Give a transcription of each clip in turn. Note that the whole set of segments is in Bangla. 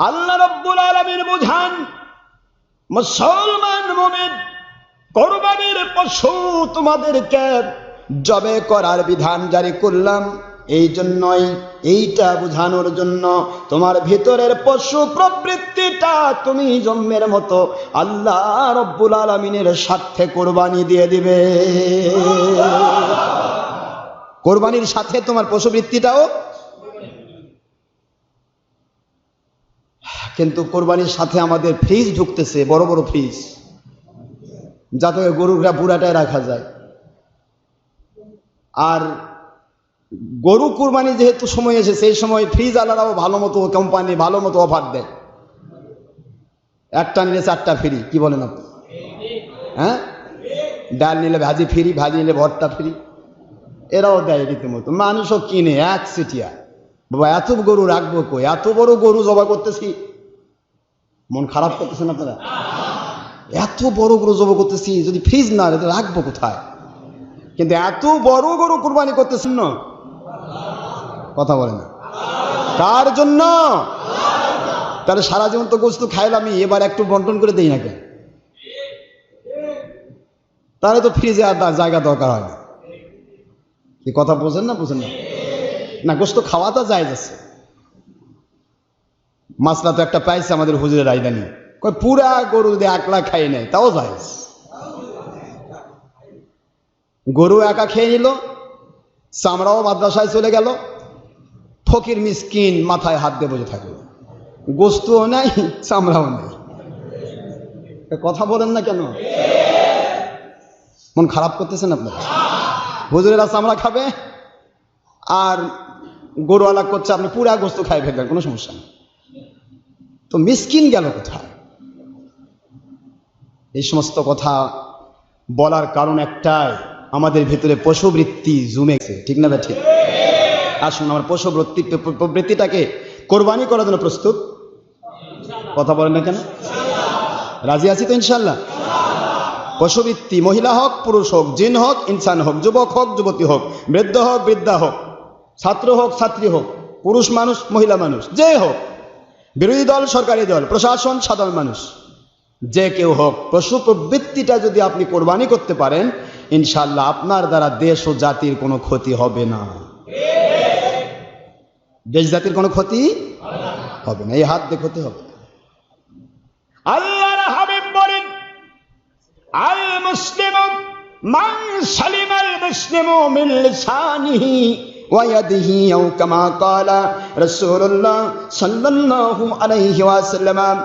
আল্লাহ রাব্বুল আলামিন বুঝান, মুসলমান মুমিন, কোরবানির পশু তোমাদেরকে জবে করার বিধান জারি করলাম এই জন্যই, এইটা বোঝানোর জন্য তোমার ভিতরের পশু প্রবৃত্তিটা তুমি জন্মের মতো আল্লাহ রাব্বুল আলামিনের সাথে কোরবানি দিয়ে দিবে। কোরবানির সাথে তোমার পশুবৃত্তিটাও। কিন্তু কোরবানির সাথে আমাদের ফ্রিজ ঢুকতেছে, বড় বড় ফ্রিজ, যাতে গরুরা বুড়াটায় রাখা যায়। আর গরু কুরবানি যেহেতু সময় এসে, সেই সময় ফ্রিজ আলাদাও ভালো মতো কোম্পানি ভালো মতো অফার দেয়, একটা নিলে 4টা ফ্রি। কি বলেন আপনি? হ্যাঁ, ডাল নিলে ভাজি ফ্রি, ভাজি নিলে ভর্তা ফ্রি, এরাও দেয় রীতিমতো। মানুষও কিনে এক সিটিয়া। বাবা এত গরু রাখবো কই, এত বড় গরু জবা করতেছি, মন খারাপ করতেছেন আপনারা? এত বড় গরু জবা করতেছি, যদি ফ্রিজ না রাখবো কোথায়? কিন্তু এত বড় গরু কুরবানি করতেছেন না, কথা বলে না কার জন্য? তাহলে সারা জীবন তো গোশত খাইলাম, এবার একটু বন্টন করে দেই না কেন? তাহলে তো ফ্রিজে আর জায়গা দরকার হয় না। কি কথা বোঝেন না? বুঝেন না? না, গোশত খাওয়াটা যায় যাচ্ছে। মাসলা তো একটা পাইছে আমাদের হুজুরের রায়দানি, পুরা গরু যদি 1 লাখ খাই নেয় তাও যায়। গরু একা খেয়ে নিল, চামড়াও মাদ্রাসায় চলে গেল, ফকির মিসকিন মাথায় হাত দিয়ে বসে থাকলো, গোস্তও নাই চামড়াও নেই। কথা বলেন না কেন? মন খারাপ করতেছেন আপনারা? হুজুরেরা চামড়া খাবে আর গরু আলাদা করছে, আপনি পুরা গোস্ত খাই ফেলবেন, কোনো সমস্যা নেই। তো মিসকিন গেল কোথায়? এই সমস্ত কথা বলার কারণ একটাই, আমাদের ভিতরে পশুবৃত্তি জুমেছে, ঠিক না? ঠিক। আসুন আমার পশুবৃত্তিটাকে কোরবানি করার জন্য প্রস্তুত। কথা বলেন না কেন? রাজি আছি তো ইনশাল্লাহ? পশুবৃত্তি, মহিলা হোক পুরুষ হোক, জিন হোক ইনসান হোক, যুবক হোক যুবতী হোক, বৃদ্ধ হোক বৃদ্ধা হোক, ছাত্র হোক ছাত্রী হোক, পুরুষ মানুষ মহিলা মানুষ, যে হোক, বিরোধী দল সরকারি দল, প্রশাসন সাধারণ মানুষ, যে কেউ হোক, পশু প্রবৃত্তিটা যদি আপনি কোরবানি করতে পারেন, ইনশাআল্লাহ আপনার দ্বারা দেশ ও জাতির কোনো ক্ষতি হবে না। দেশ জাতির কোনো ক্ষতি হবে না, এই হাত দিয়ে ক্ষতি হবে। আল্লাহর হাবিব বলেন, আল মুসলিমু মান সালিমাল মুসলিমু মিন লিসানিহি ওয়া ইয়াদিহি আও কামা ক্বালা রাসূলুল্লাহ সাল্লাল্লাহু আলাইহি ওয়াসাল্লাম।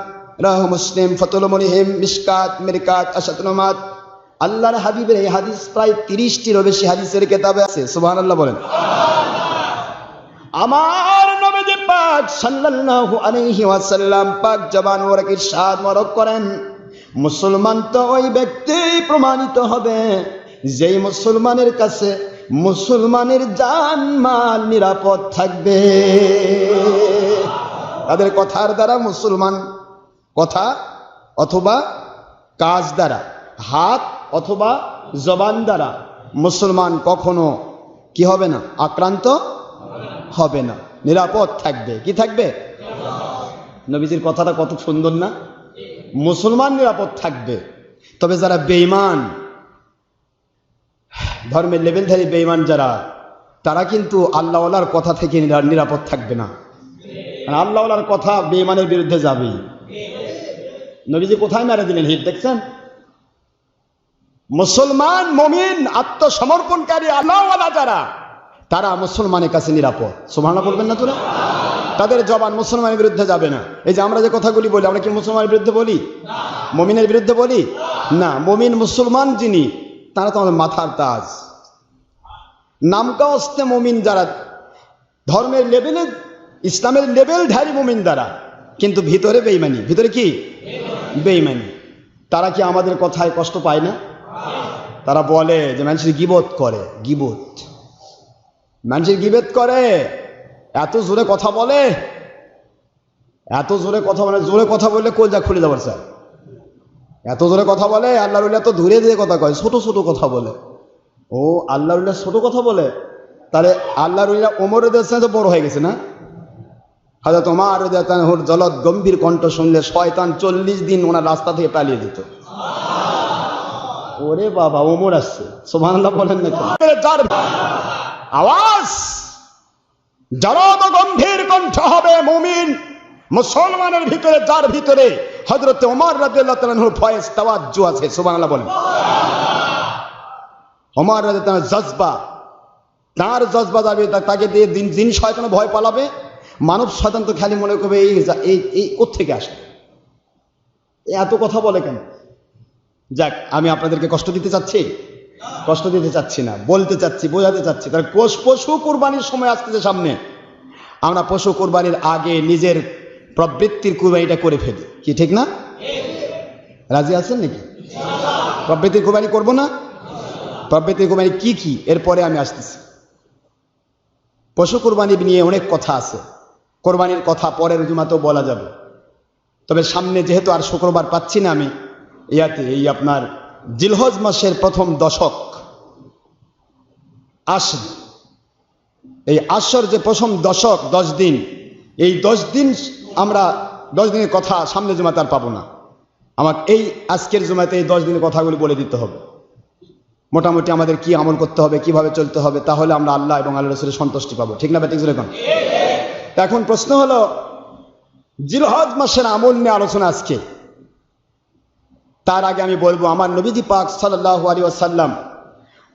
রাহ মুসলিম, ফাতুল মুনিহিম, মিশকাত, মিরকাত, আশাতুনুমাত। আল্লাহর হাবিবের এই হাদিস প্রায় 30টিরও বেশি হাদিসের কিতাবে আছে। সুবহানাল্লাহ বলেন। আমার নবী পাক সাল্লাল্লাহু আলাইহি ওয়াসাল্লাম পাক জবান ওয়ারকে ইরশাদ মোবারক করেন, মুসলমান তো ওই ব্যক্তি প্রমাণিত হবে যেই মুসলমানের কাছে মুসলমানের জান মাল নিরাপদ থাকবে। তাদের কথার দ্বারা মুসলমান, কথা অথবা কাজ দ্বারা, হাত অথবা জবান দ্বারা মুসলমান কখনো কি হবে না? আক্রান্ত হবে না, নিরাপদ থাকবে। কি থাকবে? নবীজির কথাটা কত সুন্দর না? মুসলমান নিরাপদ থাকবে। তবে যারা বেঈমান, ধর্মের লেভেলধারী বেঈমান যারা, তারা কিন্তু আল্লাহওয়ালার কথা থেকে নিরাপদ থাকবে না। আল্লাহওয়ালার কথা বেঈমানের বিরুদ্ধে যাবেই। নবীজি কোথায় মেরে দিলেন হিট, দেখছেন? মুসলমান মুমিন আত্মসমর্পণকারী আল্লাহওয়ালা যারা, তারা মুসলমানের কাছে নিরাপদ। সুবহানাল্লাহ বলবেন না তোরা? তাদের জবান মুসলমানের বিরুদ্ধে যাবে না। এই যে আমরা যে কথাগুলি বলি, আমরা কি মুসলমানের বিরুদ্ধে বলি? মুমিনের বিরুদ্ধে বলি না। মুমিন মুসলমান যিনি, তারা তো আমাদের মাথার তাজ। নামকা অস্তে মুমিন যারা, ধর্মের লেভেলে ইসলামের লেভেলধারী মুমিন যারা, কিন্তু ভিতরে বেঈমানি। ভিতরে কি? বেঈমানি। তারা কি আমাদের কথায় কষ্ট পায় না? তারা বলে যে মানুষের গীবত করে, গীবত, মানুষের গীবত করে, এত জোরে কথা বলে, এত জোরে কথা বলে, জোরে কথা বললে কলজা খুলে যাবার স্যার, এত জোরে কথা বলে। আল্লাহর উল্লাহ তো দূরে দিয়ে কথা কয়, ছোট ছোট কথা বলে। ও আল্লাহর উল্লাহ ছোট কথা বলে, তাহলে আল্লাহর উল্লাহ ওমরের দেশে তো বড় হয়ে গেছে না? হযরত ওমর রাদিয়াল্লাহু আনহুর জলদ গম্ভীর কণ্ঠ শুনলে শয়তান 40 দিন ওনার রাস্তা থেকে পালিয়ে যেত। ওরে বাবা, ওমর আসছে, সুবহানাল্লাহ বলেন না? যার আওয়াজ জলদ গম্ভীর কণ্ঠ হবে মুমিন মুসলমানের ভিতরে, যার ভিতরে হযরত ওমর রাদিয়াল্লাহু তাআলা আনহুর ফয়েজ তাওয়াজ্জু আছে, সুবহানাল্লাহ বলেন। ওমর রাদিয়াল্লাহু তাআলা জজবা, তার জজবা যাবে, তাকে দিয়ে দিন শয়তান ভয় পালাবে। মানব শয়তান তো খালি মনে করবে এই কোত্থেকে আসে, এত কথা বলে কেন? যাক, আমি আপনাদেরকে কষ্ট দিতে চাচ্ছি? কষ্ট দিতে চাচ্ছি না, বলতে চাচ্ছি, বোঝাতে চাচ্ছি। তার পশু কুরবানির সময় আসতেছে সামনে, আমরা পশু কুরবানির আগে নিজের প্রবৃত্তির কুরবানিটা করে ফেলি, কি ঠিক না? রাজি আছেন নাকি? প্রবৃত্তির কুরবানি করবো না? প্রবৃত্তির কুরবানি কি কি এরপরে আমি আসতেছি। পশু কুরবানি নিয়ে অনেক কথা আছে, কোরবানির কথা পরের জুমাতেও বলা যাবে। তবে সামনে যেহেতু আর শুক্রবার পাচ্ছি না আমি, এই আপনার জিলহজ মাসের প্রথম দশক আসর, এই আসর যে প্রথম দশক 10 দিন, এই 10 দিন আমরা 10 দিনের কথা সামনে জুমাতে আর পাবো না। আমাকে এই আজকের জুমাতে এই 10 দিনের কথাগুলি বলে দিতে হবে। মোটামুটি আমাদের কি আমল করতে হবে, কিভাবে চলতে হবে, তাহলে আমরা আল্লাহ এবং আল্লাহ রাসূলের সন্তুষ্টি পাবো, ঠিক না? ঠিক যেরকম। এখন প্রশ্ন হলো, জিলহজ মাসের আমল নিয়ে আলোচনা আজকে। তার আগে আমি বলবো, আমার নবীজি পাক সাল্লাল্লাহু আলাইহি ওয়াসাল্লাম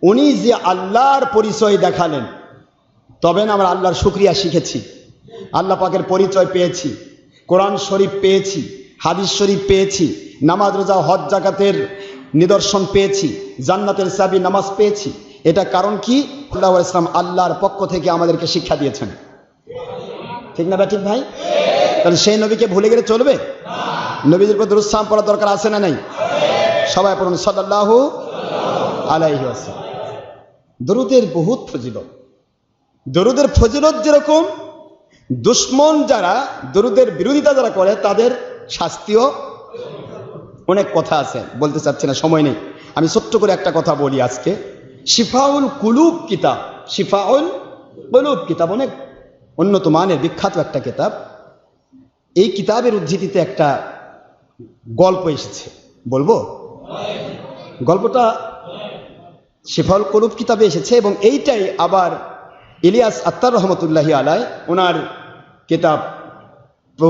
উনি যে আল্লাহর পরিচয় দেখালেন, তবে না আমরা আল্লাহর শুকরিয়া শিখেছি, আল্লাহ পাকের পরিচয় পেয়েছি, কোরআন শরীফ পেয়েছি, হাদিস শরীফ পেয়েছি, নামাজ রোজা হজ জাকাতের নিদর্শন পেয়েছি, জান্নাতের চাবি নামাজ পেয়েছি। এটা কারণ কি? আল্লাহ ইসলাম আল্লাহর পক্ষ থেকে আমাদেরকে শিক্ষা দিয়েছেন, ঠিক না? ঠিক ভাই? তাহলে সেই নবীকে ভুলে গেলে চলবে? নবীজির উপর দরুদ সালাম পড়ার দরকার আছে না নাই? সবাই পড়ুন সাল্লাল্লাহু আলাইহি ওয়াসাল্লাম। দরুদের বহুত ফজিলত। দরুদের ফজিলত যেরকম, দুশ্মন যারা দরুদের বিরোধিতা যারা করে তাদের শাস্তিও অনেক কথা আছে, বলতে চাচ্ছি না, সময় নেই। আমি ছোট্ট করে একটা কথা বলি আজকে। শিফাউল কুলুব কিতাব, শিফাউল কুলুব কিতাব অনেক উন্নত মানের বিখ্যাত একটা কিতাব। এই কিতাবের উদ্ধৃতিতে একটা গল্প এসেছে, বলবো? গল্পটা শিফাউল কুলুব কিতাবে এসেছে এবং এইটাই আবার ইলিয়াস আত্তার রহমতুল্লাহি আলাইহি ওনার কিতাব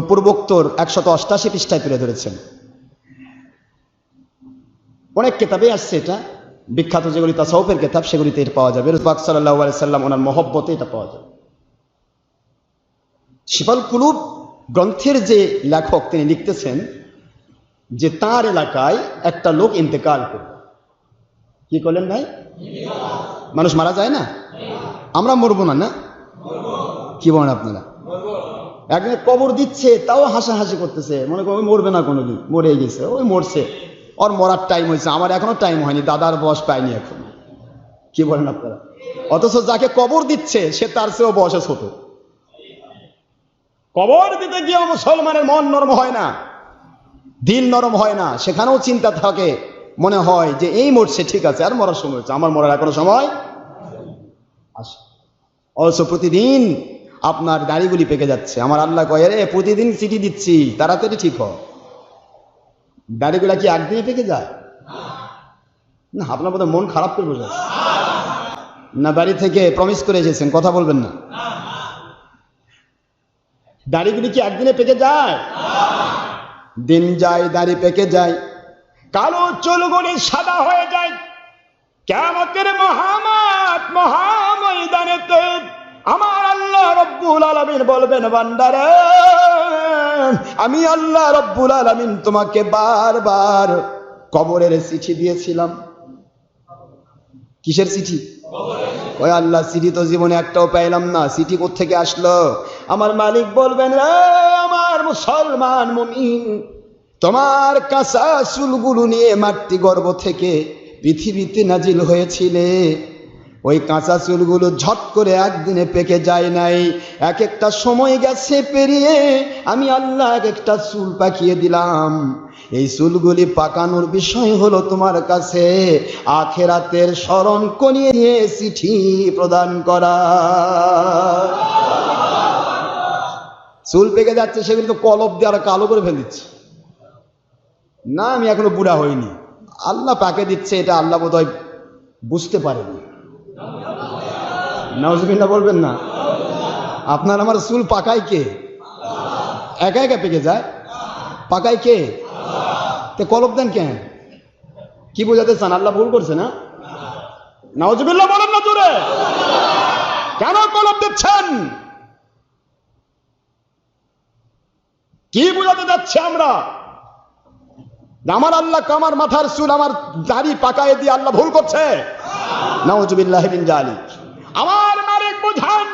পূর্বোক্তর 188 পৃষ্ঠায় তুলে ধরেছেন। অনেক কিতাবে আসছে, এটা বিখ্যাত যেগুলি তাসাউফের কিতাব সেগুলিতে এটা পাওয়া যাবে। রাসূল পাক সাল্লাল্লাহু আলাইহি সাল্লাম ওনার মহব্বতে এটা পাওয়া যাবে। শিফাউল কুলুব গ্রন্থের যে লেখক তিনি লিখতেছেন যে তার এলাকায় একটা লোক ইন্তেকাল করল। কি করলেন ভাই? মানুষ মারা যায় না? আমরা মরবো না? না, কি বলেন আপনারা? একদিন কবর দিচ্ছে, তাও হাসাহাসি করতেছে, মনে করো ওই মরবে না কোনোদিন, মরে গেছে, ওই মরছে, ওর মরার টাইম হয়েছে, আমার এখনো টাইম হয়নি, দাদার বয়স পাইনি এখন। কি বলেন আপনারা? অথচ যাকে কবর দিচ্ছে সে তার চেয়েও বয়সে ছোট। কবর দিতে গিয়ে মুসলমানের মন নরম হয় না, দিল নরম হয় না, সেখানেও চিন্তা থাকে, মনে হয় যে এই মরছে, ঠিক আছে, আর মরার সময় হচ্ছে, আমার মরার এখনো সময় আসে। অবশ্য প্রতিদিন আপনার দাড়িগুলি পেকে যাচ্ছে, আমার আল্লাহ কয়, রে প্রতিদিন চিঠি দিচ্ছি, তাড়াতাড়ি ঠিক হয়। দাড়িগুলা কি একদিনে পেকে যায় না? আপনার বোধহয় মন খারাপ করে বসে না, বাড়ি থেকে প্রমিস করে এসেছেন, কথা বলবেন না? দাড়িগুলি কি একদিনে পেকে যায়? দিন যায়, দাড়ি পেকে যায়, কালো চুলগুলি সাদা হয়ে যায়। কিয়ামতের মহাময়দানেতে আমার আল্লাহ রব্বুল আলামিন বলবেন, বান্দারে, আমি আল্লাহ রব্বুল আলামিন তোমাকে বারবার কবরের চিঠি দিয়েছিলাম। কিসের চিঠি? ওই আল্লাহ, চিঠি তো জীবনে একটাও পাইলাম না, চিঠি কোত্থেকে আসলো? আমার মালিক বলবেন, আমার মুসলমান মুমিন, তোমার কাঁচা চুলগুলো নিয়ে মাটি গর্ভ থেকে পৃথিবীতে নাজিল হয়েছিলে, ওই কাঁচা চুলগুলো ঝট করে একদিনে পেকে যায় নাই, এক একটা সময় গেছে পেরিয়ে, আমি আল্লাহ এক একটা চুল পাকিয়ে দিলাম। এই চুলগুলি পাকানোর বিষয় হলো তোমার কাছে আখিরাতের স্মরণ করিয়ে দিয়ে চিঠি প্রদান করা। চুল পেকে যাচ্ছে, সেগুলো তো কলপ দিয়ে আর কালো করে ফেলে দিচ্ছে। না, আমি এখনো বুড়া হইনি, আল্লাহ পাকে দিচ্ছে, এটা আল্লাহ বোধহয় বুঝতে পারেনি। নাউজুবিল্লাহ বলবেন না। আপনার আমার চুল পাকায় কে? একা একা পেকে যায়? পাকায় কে? তো কলপ দেন কেন? কি বোঝাতে চান? আল্লাহ ভুল করছে না? নাউজুবিল্লাহ বলেন না জোরে। কেন কলপ দিচ্ছেন? কি বোঝাতে যাচ্ছে আমরা? আমার আল্লাহ আমার মাথার চুল, আমার দাড়ি পাকায় দিয়ে আল্লাহ ভুল করছে? নাউজুবিল্লাহ মিন যালিক। আমার মালিক বুঝান,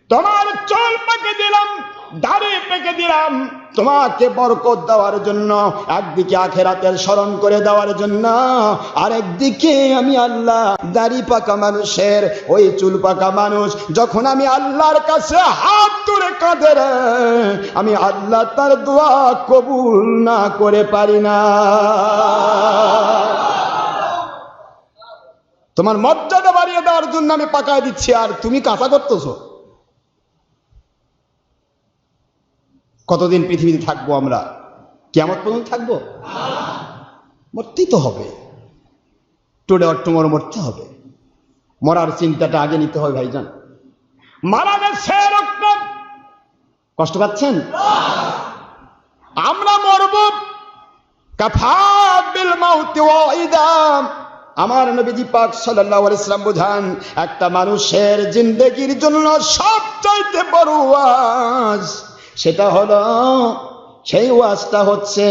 তোমার চুল পেকে দিলাম, দাড়ি পেকে দিলাম তোমাকে বরকত দেওয়ার জন্য, একদিকে আখিরাতের স্মরণ করে দেওয়ার জন্য, আরেকদিকে আমি আল্লাহ দাড়ি পাকা মানুষের, ওই চুল পাকা মানুষ যখন আমি আল্লাহর কাছে হাত তুলে কাঁদে রে, আমি আল্লাহ তার দোয়া কবুল না করে পারি না। তোমার মর্যাদা বাড়িয়ে দেওয়ার জন্য আমি পাকায় দিচ্ছি, আর তুমি কাঁচা করতেছো। কতদিন পৃথিবীতে থাকবো আমরা? কিয়ামত পর্যন্ত থাকবো? মরতেই তো হবে, টুডে অর টুমরো মরতে হবে। মরার চিন্তাটা আগে নিতে হবে ভাইজান। মারা গেছে রক্ত, কষ্ট পাচ্ছেন? আমরা মরব, কাফা বিল মাউতি ওয়াইদা। আমার নবীজি পাক সাল্লাল্লাহু আলাইহি ওয়াসাল্লাম বুঝান, একটা মানুষের জিন্দেগির জন্য সবচাইতে বড় ওয়াজ সেটা হলো, সেই ওয়াজটা হচ্ছে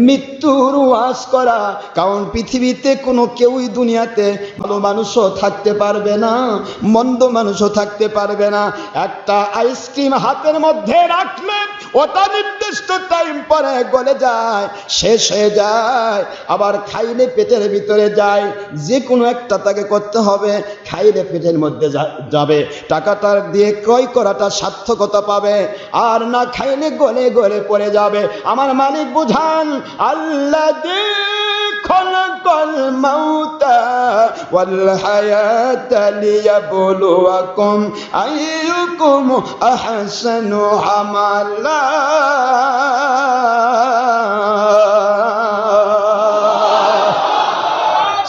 মৃত্যুর ওয়াজ করা। কারণ পৃথিবীতে কোনো কেউই দুনিয়াতে ভালো মানুষও থাকতে পারবে না, মন্দ মানুষও থাকতে পারবে না। একটা আইসক্রিম হাতের মধ্যে রাখলে ওটা নির্দিষ্ট টাইম পরে গলে যায়, শেষ হয়ে যায়, আবার খাইলে পেটের ভিতরে যায়। যে কোনো একটা তাকে করতে হবে, খাইলে পেটের মধ্যে যাবে, টাকাটা দিয়ে ক্রয় করাটা সার্থকতা পাবে, আর না খাইলে গলে গলে পড়ে যাবে। আমার মালিক বুঝান, আল্লাযী খালাকাল মাউতা ওয়াল হায়াতা লিয়াবলুয়াকুম আইয়ুকুম আহসানু আমালা।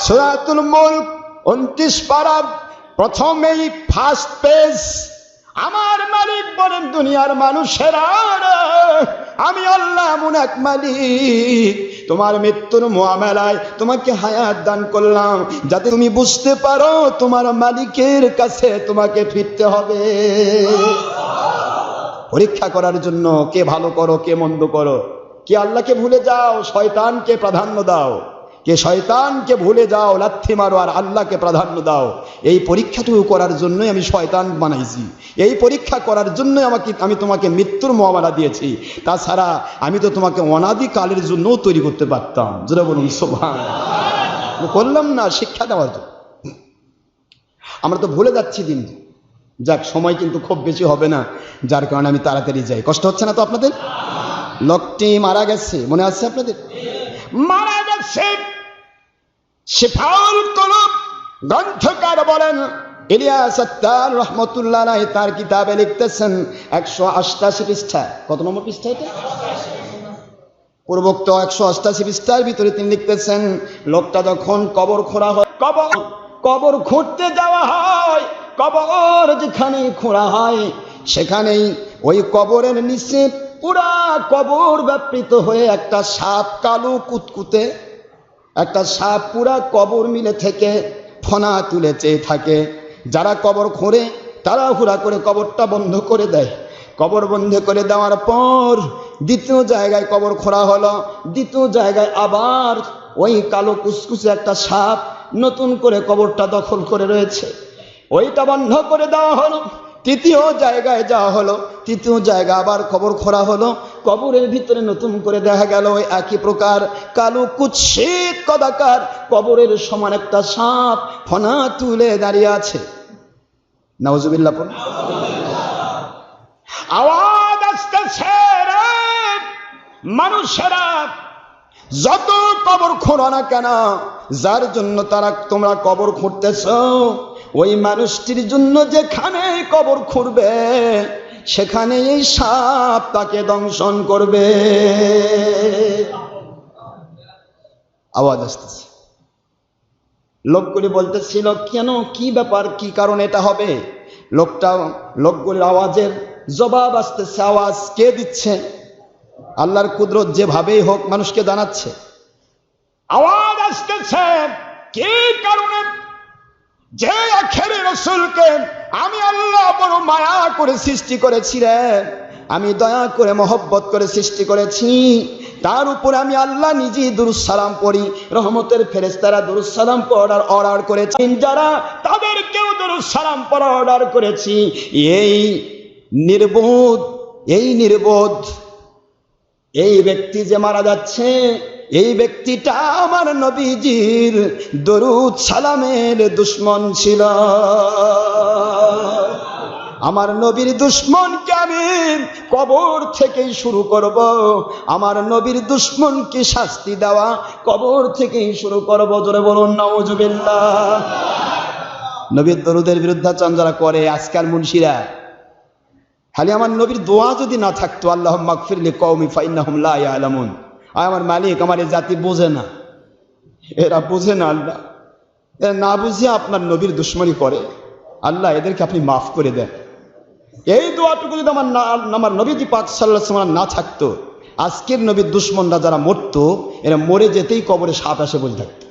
সূরাতুল মুলক 29 পারা প্রথমেই ফার্স্ট পেজ। আমার মালিক বলেন, দুনিয়ার মানুষেরা, আমি আল্লাহ এমন এক মালিক, তোমার মৃত্যুর মুআমালায় তোমাকে হায়াত দান করলাম যাতে তুমি বুঝতে পারো তোমার মালিকের কাছে তোমাকে ফিরতে হবে। পরীক্ষা করার জন্য, কে ভালো করো কে মন্দ করো, কে আল্লাহকে ভুলে যাও শয়তানকে প্রাধান্য দাও, কে শয়তানকে ভুলে যাও লাথি মারো আর আল্লাহকে প্রাধান্য দাও। এই পরীক্ষাটুকু করার জন্যই আমি শয়তান বানাইছি, এই পরীক্ষা করার জন্যই আমি তোমাকে মৃত্যুর মুআমালা দিয়েছি। তাছাড়া আমি তো তোমাকে অনাদিকালের জন্যও তৈরি করতে পারতাম। যেটা বলুন সুবহানাল্লাহ, করলাম না শিক্ষা দেওয়ার জন্য। আমরা তো ভুলে যাচ্ছি দিন। যাক, সময় কিন্তু খুব বেশি হবে না, যার কারণে আমি তাড়াতাড়ি যাই। কষ্ট হচ্ছে না তো আপনাদের? লোকটি মারা গেছে, মনে আছে আপনাদের? মারা গেছে। শিফাউল কুলুব গ্রন্থকার বলেন, ইলিয়াস আত্তার রহমতুল্লাহ আলাইহি তার কিতাবে লিখতেছেন 188 পৃষ্ঠা। কত নম্বর পৃষ্ঠা এটা? পূর্বোক্ত 188 পৃষ্ঠার ভিতরে তিনি লিখতেছেন, লোকটা যখন কবর খোঁড়া হয়, কবর খুঁড়তে যাওয়া হয়, কবর যেখানে খোঁড়া হয় সেখানেই ওই কবরের নিচে পুরা কবর ব্যাপৃত হয়ে একটা সাপ, কালো কুতকুতে একটা সাপ পুরা কবর মিলে থেকে ফনা তুলে চেয়ে থাকে। যারা কবর খোঁড়ে তারা হুড়া করে কবরটা বন্ধ করে দেয়। কবর বন্ধ করে দেওয়ার পর দ্বিতীয় জায়গায় কবর খোঁড়া হলো, দ্বিতীয় জায়গায় আবার ওই কালো কুচকুচে একটা সাপ নতুন করে কবরটা দখল করে রয়েছে, ওইটা বন্ধ করে দেওয়া হলো। তৃতীয় জায়গায় যাওয়া হলো, তৃতীয় জায়গা আবার কবর খোঁড়া হলো, কবরের ভিতরে নতুন করে দেখা গেল ওই একই প্রকার কালো কুৎসিত কদাকার কবরের সমান একটা সাপ ফনা তুলে দাঁড়িয়ে আছে। নাউজুবিল্লাহ পড়ুন। আওয়াজ আসতেছে, মানুষেরা যত কবর খোঁড়ো না কেন, যার জন্য তোমরা কবর খুঁড়তেছ, ওই মানুষটির জন্য যেখানে কবর খুঁড়বে সেখানে এই সাপ তাকে দংশন করবে। আওয়াজ আসতেছে। লোকগুলি বলতেছিল, কেন, কি ব্যাপার, কি কারণ এটা হবে? লোকগুলির আওয়াজের জবাব আসতেছে। আওয়াজ কে দিচ্ছে? আল্লাহর কুদরত যেভাবেই হোক মানুষকে জানাচ্ছে। আওয়াজ আসতেছে, কি কারণে? যে আখেরি রাসূলকে আমি আল্লাহ বড় মায়া করে সৃষ্টি করেছি রে, আমি দয়া করে মহব্বত করে সৃষ্টি করেছি, তার উপরে আমি আল্লাহ নিজেই দুরূদ সালাম পড়ি, রহমতের ফেরেশতারা দুরূদ সালাম পড়ার অর্ডার করেছেন, যারা তাদেরকেও দুরূদ সালাম পড়ার অর্ডার করেছি। এই নির্বোধ এই ব্যক্তি যে মারা যাচ্ছে, এই ব্যক্তিটা আমার নবীজির দরুদ সালামের দুশমন ছিল। আমার নবীর দুশমনকে আমি কবর থেকেই শুরু করব, আমার নবীর দুশমনকে শাস্তি দেওয়া কবর থেকেই শুরু করব। জোরে বলুন নাউজুবিল্লাহ। নবীর দরুদের বিরুদ্ধাচরণ যারা করে আজকাল মুনশিরা, খালি আমার নবীর দোয়া যদি না থাকতো, আল্লাহুম্মা মাগফির লিকওমি ফাইন্নাহুম লা ইয়ালামুন, আমার মালিক, আমার এই জাতি বোঝে না, এরা বোঝে না, আল্লাহ এরা না বুঝে আপনার নবীর দুশমনি করে, আল্লাহ এদেরকে আপনি মাফ করে দেন। এই দোয়াটুকু যদি আমার নবীজি পাক সাল্লাল্লাহু আলাইহি ওয়াসাল্লাম না থাকতো, আজকের নবীর দুশমনরা যারা মরতো, এরা মরে যেতেই কবরে সাপ এসে বসে থাকতো।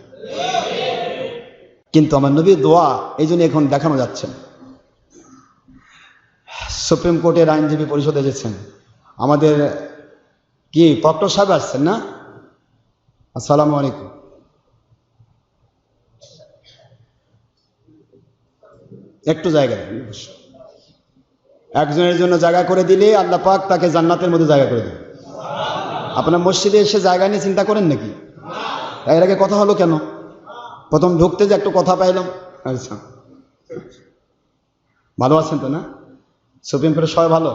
কিন্তু আমার নবীর দোয়া এই জন্য এখন দেখানো যাচ্ছে না। সুপ্রিম কোর্টের আইনজীবী পরিষদ এসেছেন, আমাদের কি প্রক্টর সাহেব আসছেন না? আসসালামু আলাইকুম। একটু জায়গা দেন, একজনের জন্য জায়গা করে দিলে আল্লাহ পাক তাকে জান্নাতের মধ্যে জায়গা করে দেবে। আপনার মসজিদে এসে জায়গা নিয়ে চিন্তা করেন নাকি? এর আগে কথা হলো কেন? প্রথম ঢুকতে যে একটু কথা পাইলাম। আচ্ছা, ভালো আছেন তো না? সুপ্রিম কোর্টের সবাই ভালো?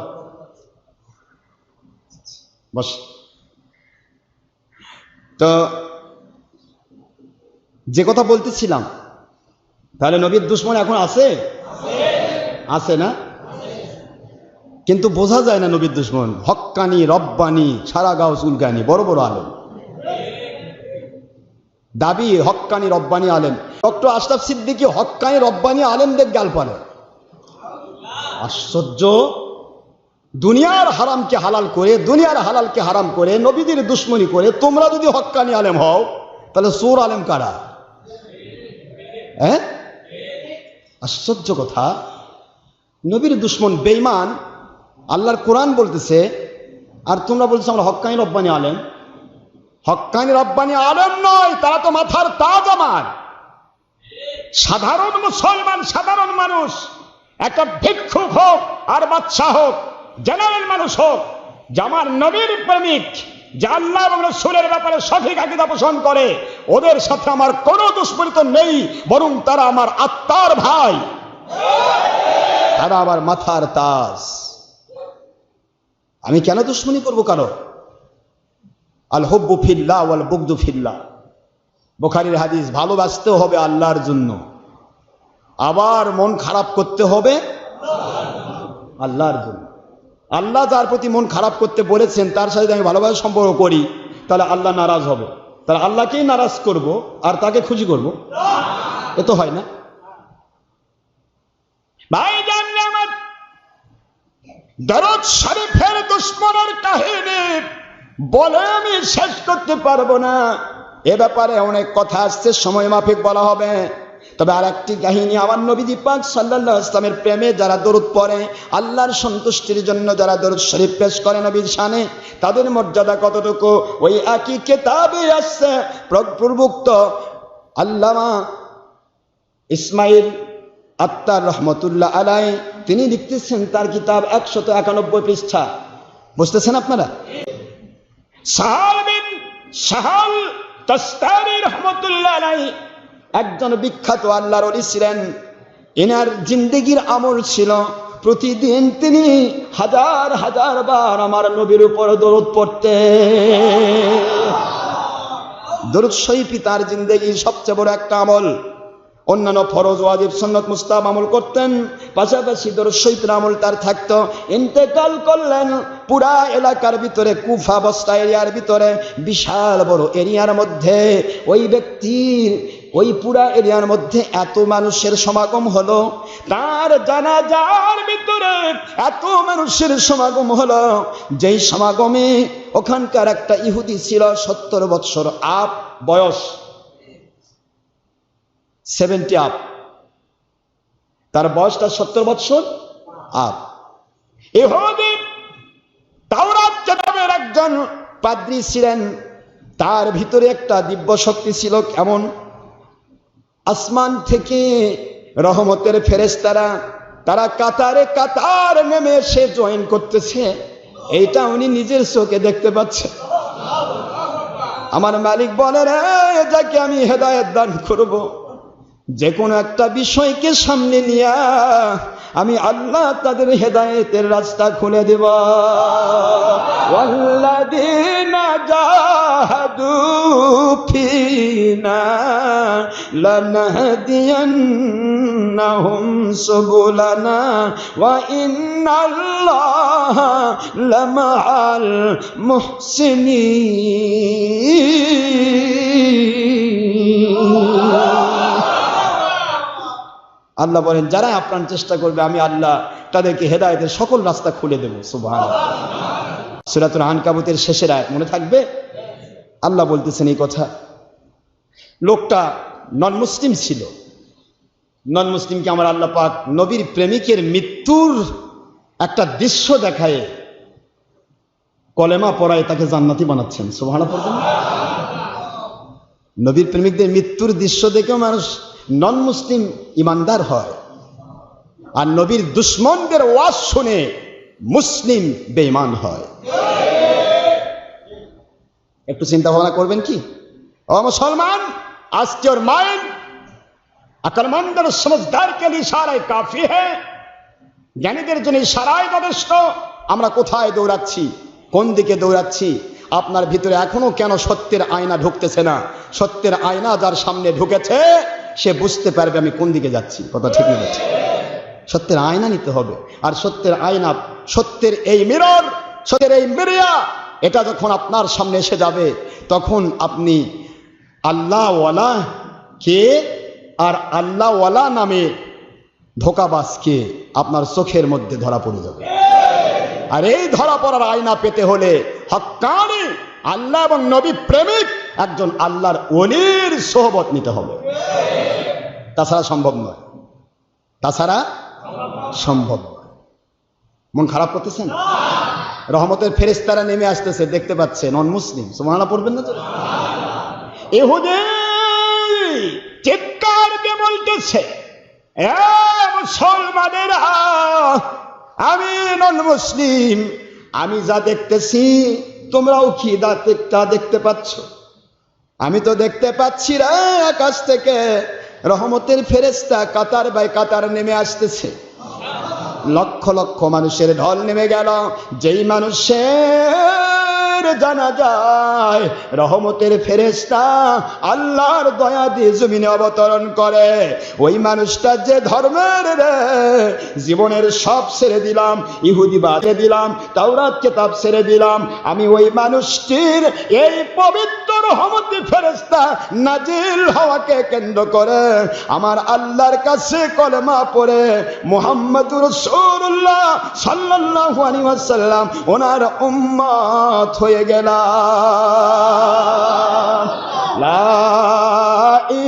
বস। তো যে কথা বলতেছিলাম, তাহলে নবীর দুশমন এখন আছে না? কিন্তু বোঝা যায় না নবীর দুশমন। হক্কানি, রব্বানি, সারা গাও চুলকানি, বড় বড় আলেম দাবি, হক্কানি রব্বানি আলেম। ডক্টর আশরাফ সিদ্দিকী হক্কানি রব্বানি আলেমদের গাল পারে। আশ্চর্য! দুনিয়ার হারামকে হালাল করে, দুনিয়ার হালালকে হারাম করে, নবীদের দুশমনি করে তোমরা যদি হক্কানি আলেম হও, তাহলে সুর আলেম কারা? হ্যাঁ, আশ্চর্য কথা। নবীর দুশমন বেঈমান, আল্লাহর কোরআন বলতেছে, আর তোমরা বলছো আমরা হক্কানি রব্বানি আলেম। হক্কানি রব্বানি আলেম নয়, তারা তো মাথার তাজ আমার। সাধারণ মুসলমান, সাধারণ মানুষ, একটা ভিক্ষুক হোক আর বাদশা হোক, জেনারেল মানুষ হোক, যে আমার নবীর প্রেমিক, যে আল্লাহ এবং রাসূলের ব্যাপারে সঠিক আকীদা পোষণ করে, ওদের সাথে আমার কোনো দুশমনি তো নেই, বরং তারা আমার আত্মার ভাই, তারা আমার মাথার তাজ। আমি কেন দুশমনি করবো কারো? আল হুব্বু ফিল্লাহ ওয়াল বুগদু ফিল্লাহ, বুখারীর হাদিস। ভালোবাসতেও হবে আল্লাহর জন্য, আবার মন খারাপ করতে হবে আল্লাহর জন্য। আল্লাহ যার প্রতি মন খারাপ করতে বলেছেন, তার সাথে আমি ভালোবাসার সম্পর্ক করি, তাহলে আল্লাহ নারাজ হবে। তাহলে আল্লাহকেই নারাজ করব আর তাকে খুশি করব? এ তো হয় না। ভাই জানলে আমার দরুদ শরীফের দুশমনের কাহিনী বলে আমি শেষ করতে পারবো না। এ ব্যাপারে অনেক কথা আসছে, সময় মাফিক বলা হবে। তবে আর একটি কাহিনী, আমার নবীজি পাক সাল্লাল্লাহু আলাইহি ওয়াসাল্লামের প্রেমে যারা দরুদ পড়ে, আল্লাহর সন্তুষ্টির জন্য যারা দরুদ শরীফ পেশ করে নবীর শানে, তাদের মর্যাদা কতটুকু ওই একই কিতাবে আসছে। পূর্বোক্ত আল্লামা ইসমাইল আত্তার রহমতুল্লাহ আলাইহি তিনি লিখতেছেন, তার কিতাব 191 পৃষ্ঠা। বুঝতেছেন আপনারা? সাহাল বিন সাহাল তাস্তারি রহমতুল্লাহ আলাইহি একজন বিখ্যাত আল্লাহর ওলি ছিলেন। এনার জিন্দেগির আমল ছিল প্রতিদিন তিনি হাজার হাজার বার আমার নবীর উপর দরুদ পড়তে। দরুদ শরীফই তার জিন্দেগির সবচেয়ে বড় একটা আমল। অন্যান্য ফরজ ওয়াজিব সুন্নাত মুস্তাহাব আমল করতেন, পাশাপাশি দরুদ শরীফের আমল তার থাকতো। ইন্তেকাল করলেন পুরা এলাকার ভিতরে, কুফা বস্তা এরিয়ার ভিতরে, বিশাল বড় এরিয়ার মধ্যে ওই ব্যক্তির ওই পুরা এরিয়ার মধ্যে এত মানুষের সমাগম হলো, তার জানাজার ভিতরে এত মানুষের সমাগম হলো, যেই সমাগমে ওখানকার একটা ইহুদি ছিল 70 বৎসর আপ বয়স, 70 আপ, তার বয়সটা 70 বৎসর আপ। ইহুদি তাওরাত কিতাবের একজন পাদ্রী ছিলেন, তার ভিতরে একটা দিব্য শক্তি ছিল। কেমন? আসমান থেকে রহমতের ফেরেশতারা তারা কাতারে কাতার নেমে এসে জয়েন করতেছে, এইটা উনি নিজের চোখে দেখতে পাচ্ছেন। আমার মালিক বলে, রে যাকে আমি হেদায়েত দান করব, যে কোনো একটা বিষয়কে সামনে নিয়ে আমি আল্লাহ তাদের হেদায়েতের রাস্তা খুলে দেব। ওয়াল্লাযীনা জাহাদু ফীনা লানাহদিয়ান্নাহুম সুবুলানা ওয়া ইন্নাল্লাহা লামাআল মুহসিনিন। আল্লাহ বলেন, যারা আপ্রাণ চেষ্টা করবে আমি আল্লাহ তাদেরকে হেদায়েতের সকল রাস্তা খুলে দেব। সুবহানাল্লাহ। সূরাতুল আনকাবুতের শেষের আয়াত মনে থাকবে, আল্লাহ বলতেছেন এই কথা। লোকটা নন মুসলিম ছিল, নন মুসলিমকে আমার আল্লাহ পাক নবীর প্রেমিকের মৃত্যুর একটা দৃশ্য দেখায় কলেমা পড়ায় তাকে জান্নাতি বানাচ্ছেন। সুবহানাল্লাহ। নবীর প্রেমিকদের মৃত্যুর দৃশ্য দেখেও মানুষ নন মুসলিম ইমানদার হয়, আর নবীর দুশ্মনদের ওয়াজ শুনে মুসলিম বেঈমান হয়। একটু চিন্তা ভাবনা করবেন কি ও মুসলমান, আজকে ওর মাইন্ড अक्लमंद और समझदार के लिए इशारा काफी है, জ্ঞানীদের জন্য ইশারাই যথেষ্ট। আমরা কোথায় দৌড়াচ্ছি, কোন দিকে দৌড়াচ্ছি? আপনার ভিতরে এখনো কেন সত্যের আয়না ঢুকতেছে না? সত্যের আয়না যার সামনে ঢুকেছে সে বুঝতে পারবে আমি কোন দিকে যাচ্ছি। কথা ঠিক না? সত্যের আয়না নিতে হবে, আর সত্যের আয়না, সত্যের এই মিরর, সত্যের এই মিরিয়া, এটা যখন আপনার সামনে এসে যাবে তখন আপনি আল্লাহওয়ালা কে আর আল্লাহওয়ালা নামে ধোঁকাবাজকে আপনার চোখের মধ্যে ধরা পড়ে যাবে। আর এই ধরা পড়ার আয়না পেতে হলে হক্কানি আল্লাহ এবং নবী প্রেমিক একজন আল্লাহর ওলির সোহবত নিতে হবে, তাছাড়া সম্ভব নয়, তাছাড়া সম্ভব নয়। মন খারাপ করতেছেন? রহমতের ফেরেশতারা নেমে আসতেছে, দেখতে পাচ্ছেন নন মুসলিম। সুবহানাল্লাহ পড়বেন না তো? ইহুদি চিৎকার দিয়ে বলতেছে, এ মুসলমানেরা, আমি নন মুসলিম, আমি যা দেখতেছি তোমরাও কি তা দেখতে পাচ্ছ? আমি তো দেখতে পাচ্ছি রে, আকাশ থেকে রহমতের ফেরেশতা কাতার বাই কাতার নেমে আসতেছে, লক্ষ লক্ষ মানুষের ঢল নেমে গেল। যেই মানুষের জানা যায় রহমতের ফেরেশতা আল্লাহর দয়া দিয়ে জমিনে অবতরণ করে, ওই মানুষটা যে ধর্মের রে জীবনের সব ছেড়ে দিলাম, ইহুদি বাদে দিলাম, তাওরাত কিতাব ছেড়ে দিলাম, আমি ওই মানুষটির এই পবিত্র রহমতের ফেরেশতা নাজিল হওয়াকে কেন্দ্র করে আমার আল্লাহর কাছে কলেমা পড়ে মুহাম্মদুর রাসূলুল্লাহ সাল্লাল্লাহু আলাইহি ওয়াসাল্লাম ওনার উম্মত হয়ে গেলাম। লা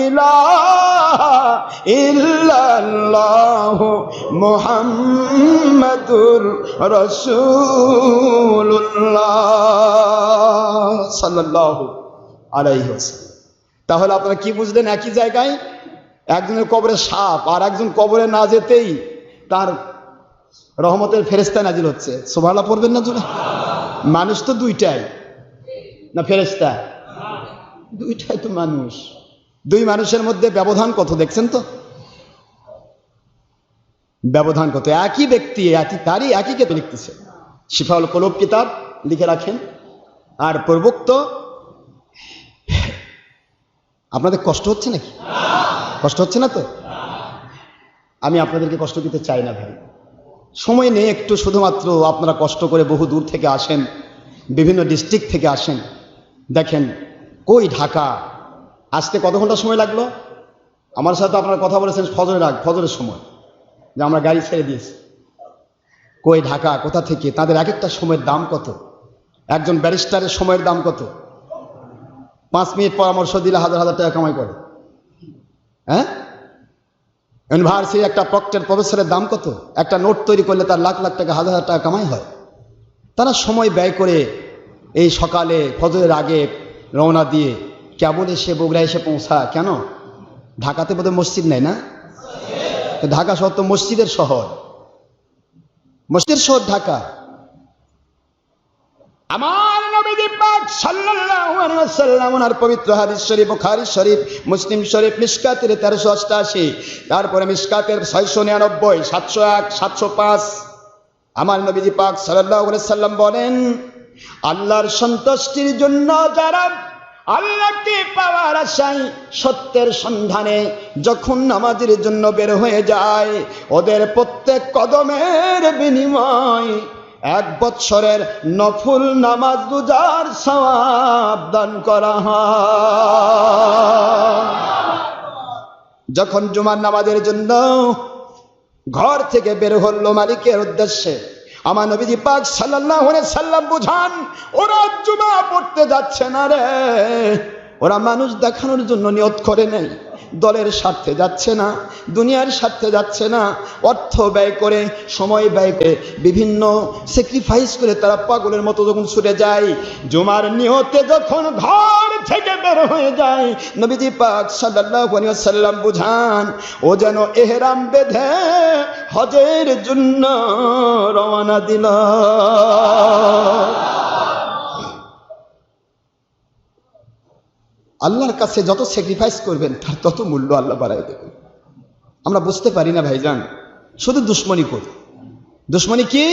ইলাহা ইল্লাল্লাহু মুহাম্মাদুর রাসূলুল্লাহ সাল্লাল্লাহু আলাইহি ওয়াসাল্লাম। তাহলে আপনারা কি বুঝলেন? একই জায়গায় একজনের কবরে সাপ আর একজন কবরে না যেতেই তার রহমতের ফেরেশতা নাজিল হচ্ছে। সুবহানাল্লাহ পড়বেন না জোরে? মানুষ তো দুইটাই না, ফেরেশতা দুইটাই তো মানুষ। দুই মানুষের মধ্যে ব্যবধান কত দেখছেন তো? ব্যবধান কত? একই ব্যক্তি তারই একই কে লিখতেছে। শিফাউল কুলুব কিতাব লিখে রাখেন। আর পূর্বোক্ত আপনাদের কষ্ট হচ্ছে নাকি? কষ্ট হচ্ছে না তো? আমি আপনাদেরকে কষ্ট দিতে চাই না ভাই, সময় নেই একটু, শুধুমাত্র আপনারা কষ্ট করে বহু দূর থেকে আসেন, বিভিন্ন ডিস্ট্রিক্ট থেকে আসেন। দেখেন কই ঢাকা আসতে কত ঘন্টা সময় লাগলো? আমার সাথে আপনারা কথা বলেছেন ফজরের সময় যে আমরা গাড়ি ছেড়ে দিয়েছি। কই ঢাকা কোথা থেকে? তাদের এক একটা সময়ের দাম কত? একজন ব্যারিস্টারের সময়ের দাম কত? 5 মিনিট পরামর্শ দিলে হাজার হাজার টাকা কামাই করে। হ্যাঁ, ইউনিভার্সিটি একটা প্রফেসরের দাম কত? একটা নোট তৈরি করলে তার লাখ লাখ টাকা, হাজার হাজার টাকা কামাই হয়। তারা সময় ব্যয় করে এই সকালে ফজরের আগে রওনা দিয়ে কেবল এসে বগুড়া এসে পৌঁছা। কেন? ঢাকাতে বোধহয় মসজিদ নেই না? ঢাকা শহর তো মসজিদের শহর, মসজিদের শহর ঢাকা। আমার নবীজি পাক সাল্লাল্লাহু আলাইহি ওয়াসাল্লাম ওনার পবিত্র হাদিস শরীফ, বুখারী শরীফ, মুসলিম শরীফ, মিশকাতের 1388, তারপরে মিশকাতের 699, 701, 705। আমার নবীজি পাক সাল্লাল্লাহু আলাইহি ওয়াসাল্লাম বলেন, আল্লাহর সন্তুষ্টির জন্য যারা আল্লাহকে পাওয়ার আশায় সত্যের সন্ধানে যখন নামাজের জন্য বের হয়ে যায়, ওদের প্রত্যেক কদমের বিনিময় 1 বৎসরের নফল নামাজ রোজার সওয়াব দান করা হয়। যখন জুমার নামাজের জন্য ঘর থেকে বের হলো মালিকের উদ্দেশ্যে, আমার নবীজি পাক সাল্লাল্লাহু আলাইহি সাল্লাম বুঝান, ওরা জুমা পড়তে যাচ্ছে না রে, ওরা মানুষ দেখানোর জন্য নিয়ত করে নেই, দলের স্বার্থে যাচ্ছে না, দুনিয়ার স্বার্থে যাচ্ছে না, অর্থ ব্যয় করে, সময় ব্যয় করে, বিভিন্ন স্যাক্রিফাইস করে তারা পাগলের মতো যখন ছুটে যায়, জুমার নিয়তে যখন ঘর থেকে বের হয়ে যায়, নবীজি পাক সাল্লাল্লাহু আলাইহি ওয়াসাল্লাম বুঝান, ও যেন ইহরাম বেঁধে হজের জন্য রওনা দিল। আল্লাহর কাছে যত স্যাক্রিফাইস করবেন তার তত মূল্য আল্লাহ বাড়াই দেবেন। আমরা বুঝতে পারি না ভাইজান, শুধু দুশ্মনী করি। দুশ্মনী কি?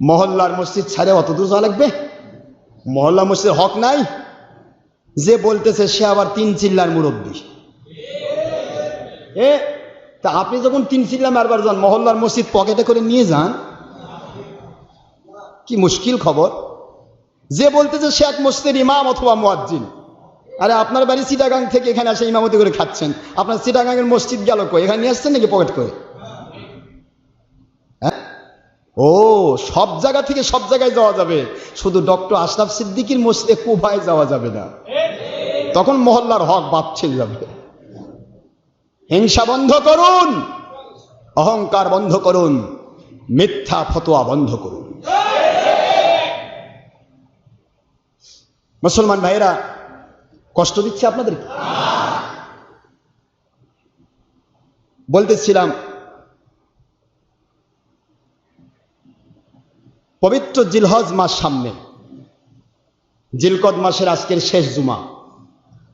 মহল্লার মসজিদ ছাড়ে অত দূর যাওয়া লাগবে? মহল্লা মসজিদের হক নাই? যে বলতেছে সে আবার 3 চিল্লার মুরব্বী। তা আপনি যখন 3 চিল্লা মারবার যান, মহল্লার মসজিদ পকেটে করে নিয়ে যান, কি মুশকিল খবর। যে বলতেছে সে এক মসজিদের ইমাম অথবা মুয়াজ্জিন। আরে আপনার বাড়ি চিটাগাং থেকে এখানে আসে ইমামতি করে খাচ্ছেন, আপনার চিটাগাংয়ের মসজিদ গেল কই? এখানে নিয়ে আসছেন নাকি পকেট করে? হ্যাঁ, ও সব জায়গা থেকে সব জায়গায় যাওয়া যাবে, শুধু ডক্টর আশরাফ সিদ্দিকীর মসজিদে কুফায় যাওয়া যাবে না, তখন মহল্লার হক বাদ ছেড়ে যাবে। হিংসা বন্ধ করুন, অহংকার বন্ধ করুন, মিথ্যা ফতোয়া বন্ধ করুন। মুসলমান ভাইরা, কষ্ট দিচ্ছে আপনাদের? বলতেছিলাম পবিত্র জিলহজ মাস সামনে, জিলকদ মাসের আজকের শেষ জুমা,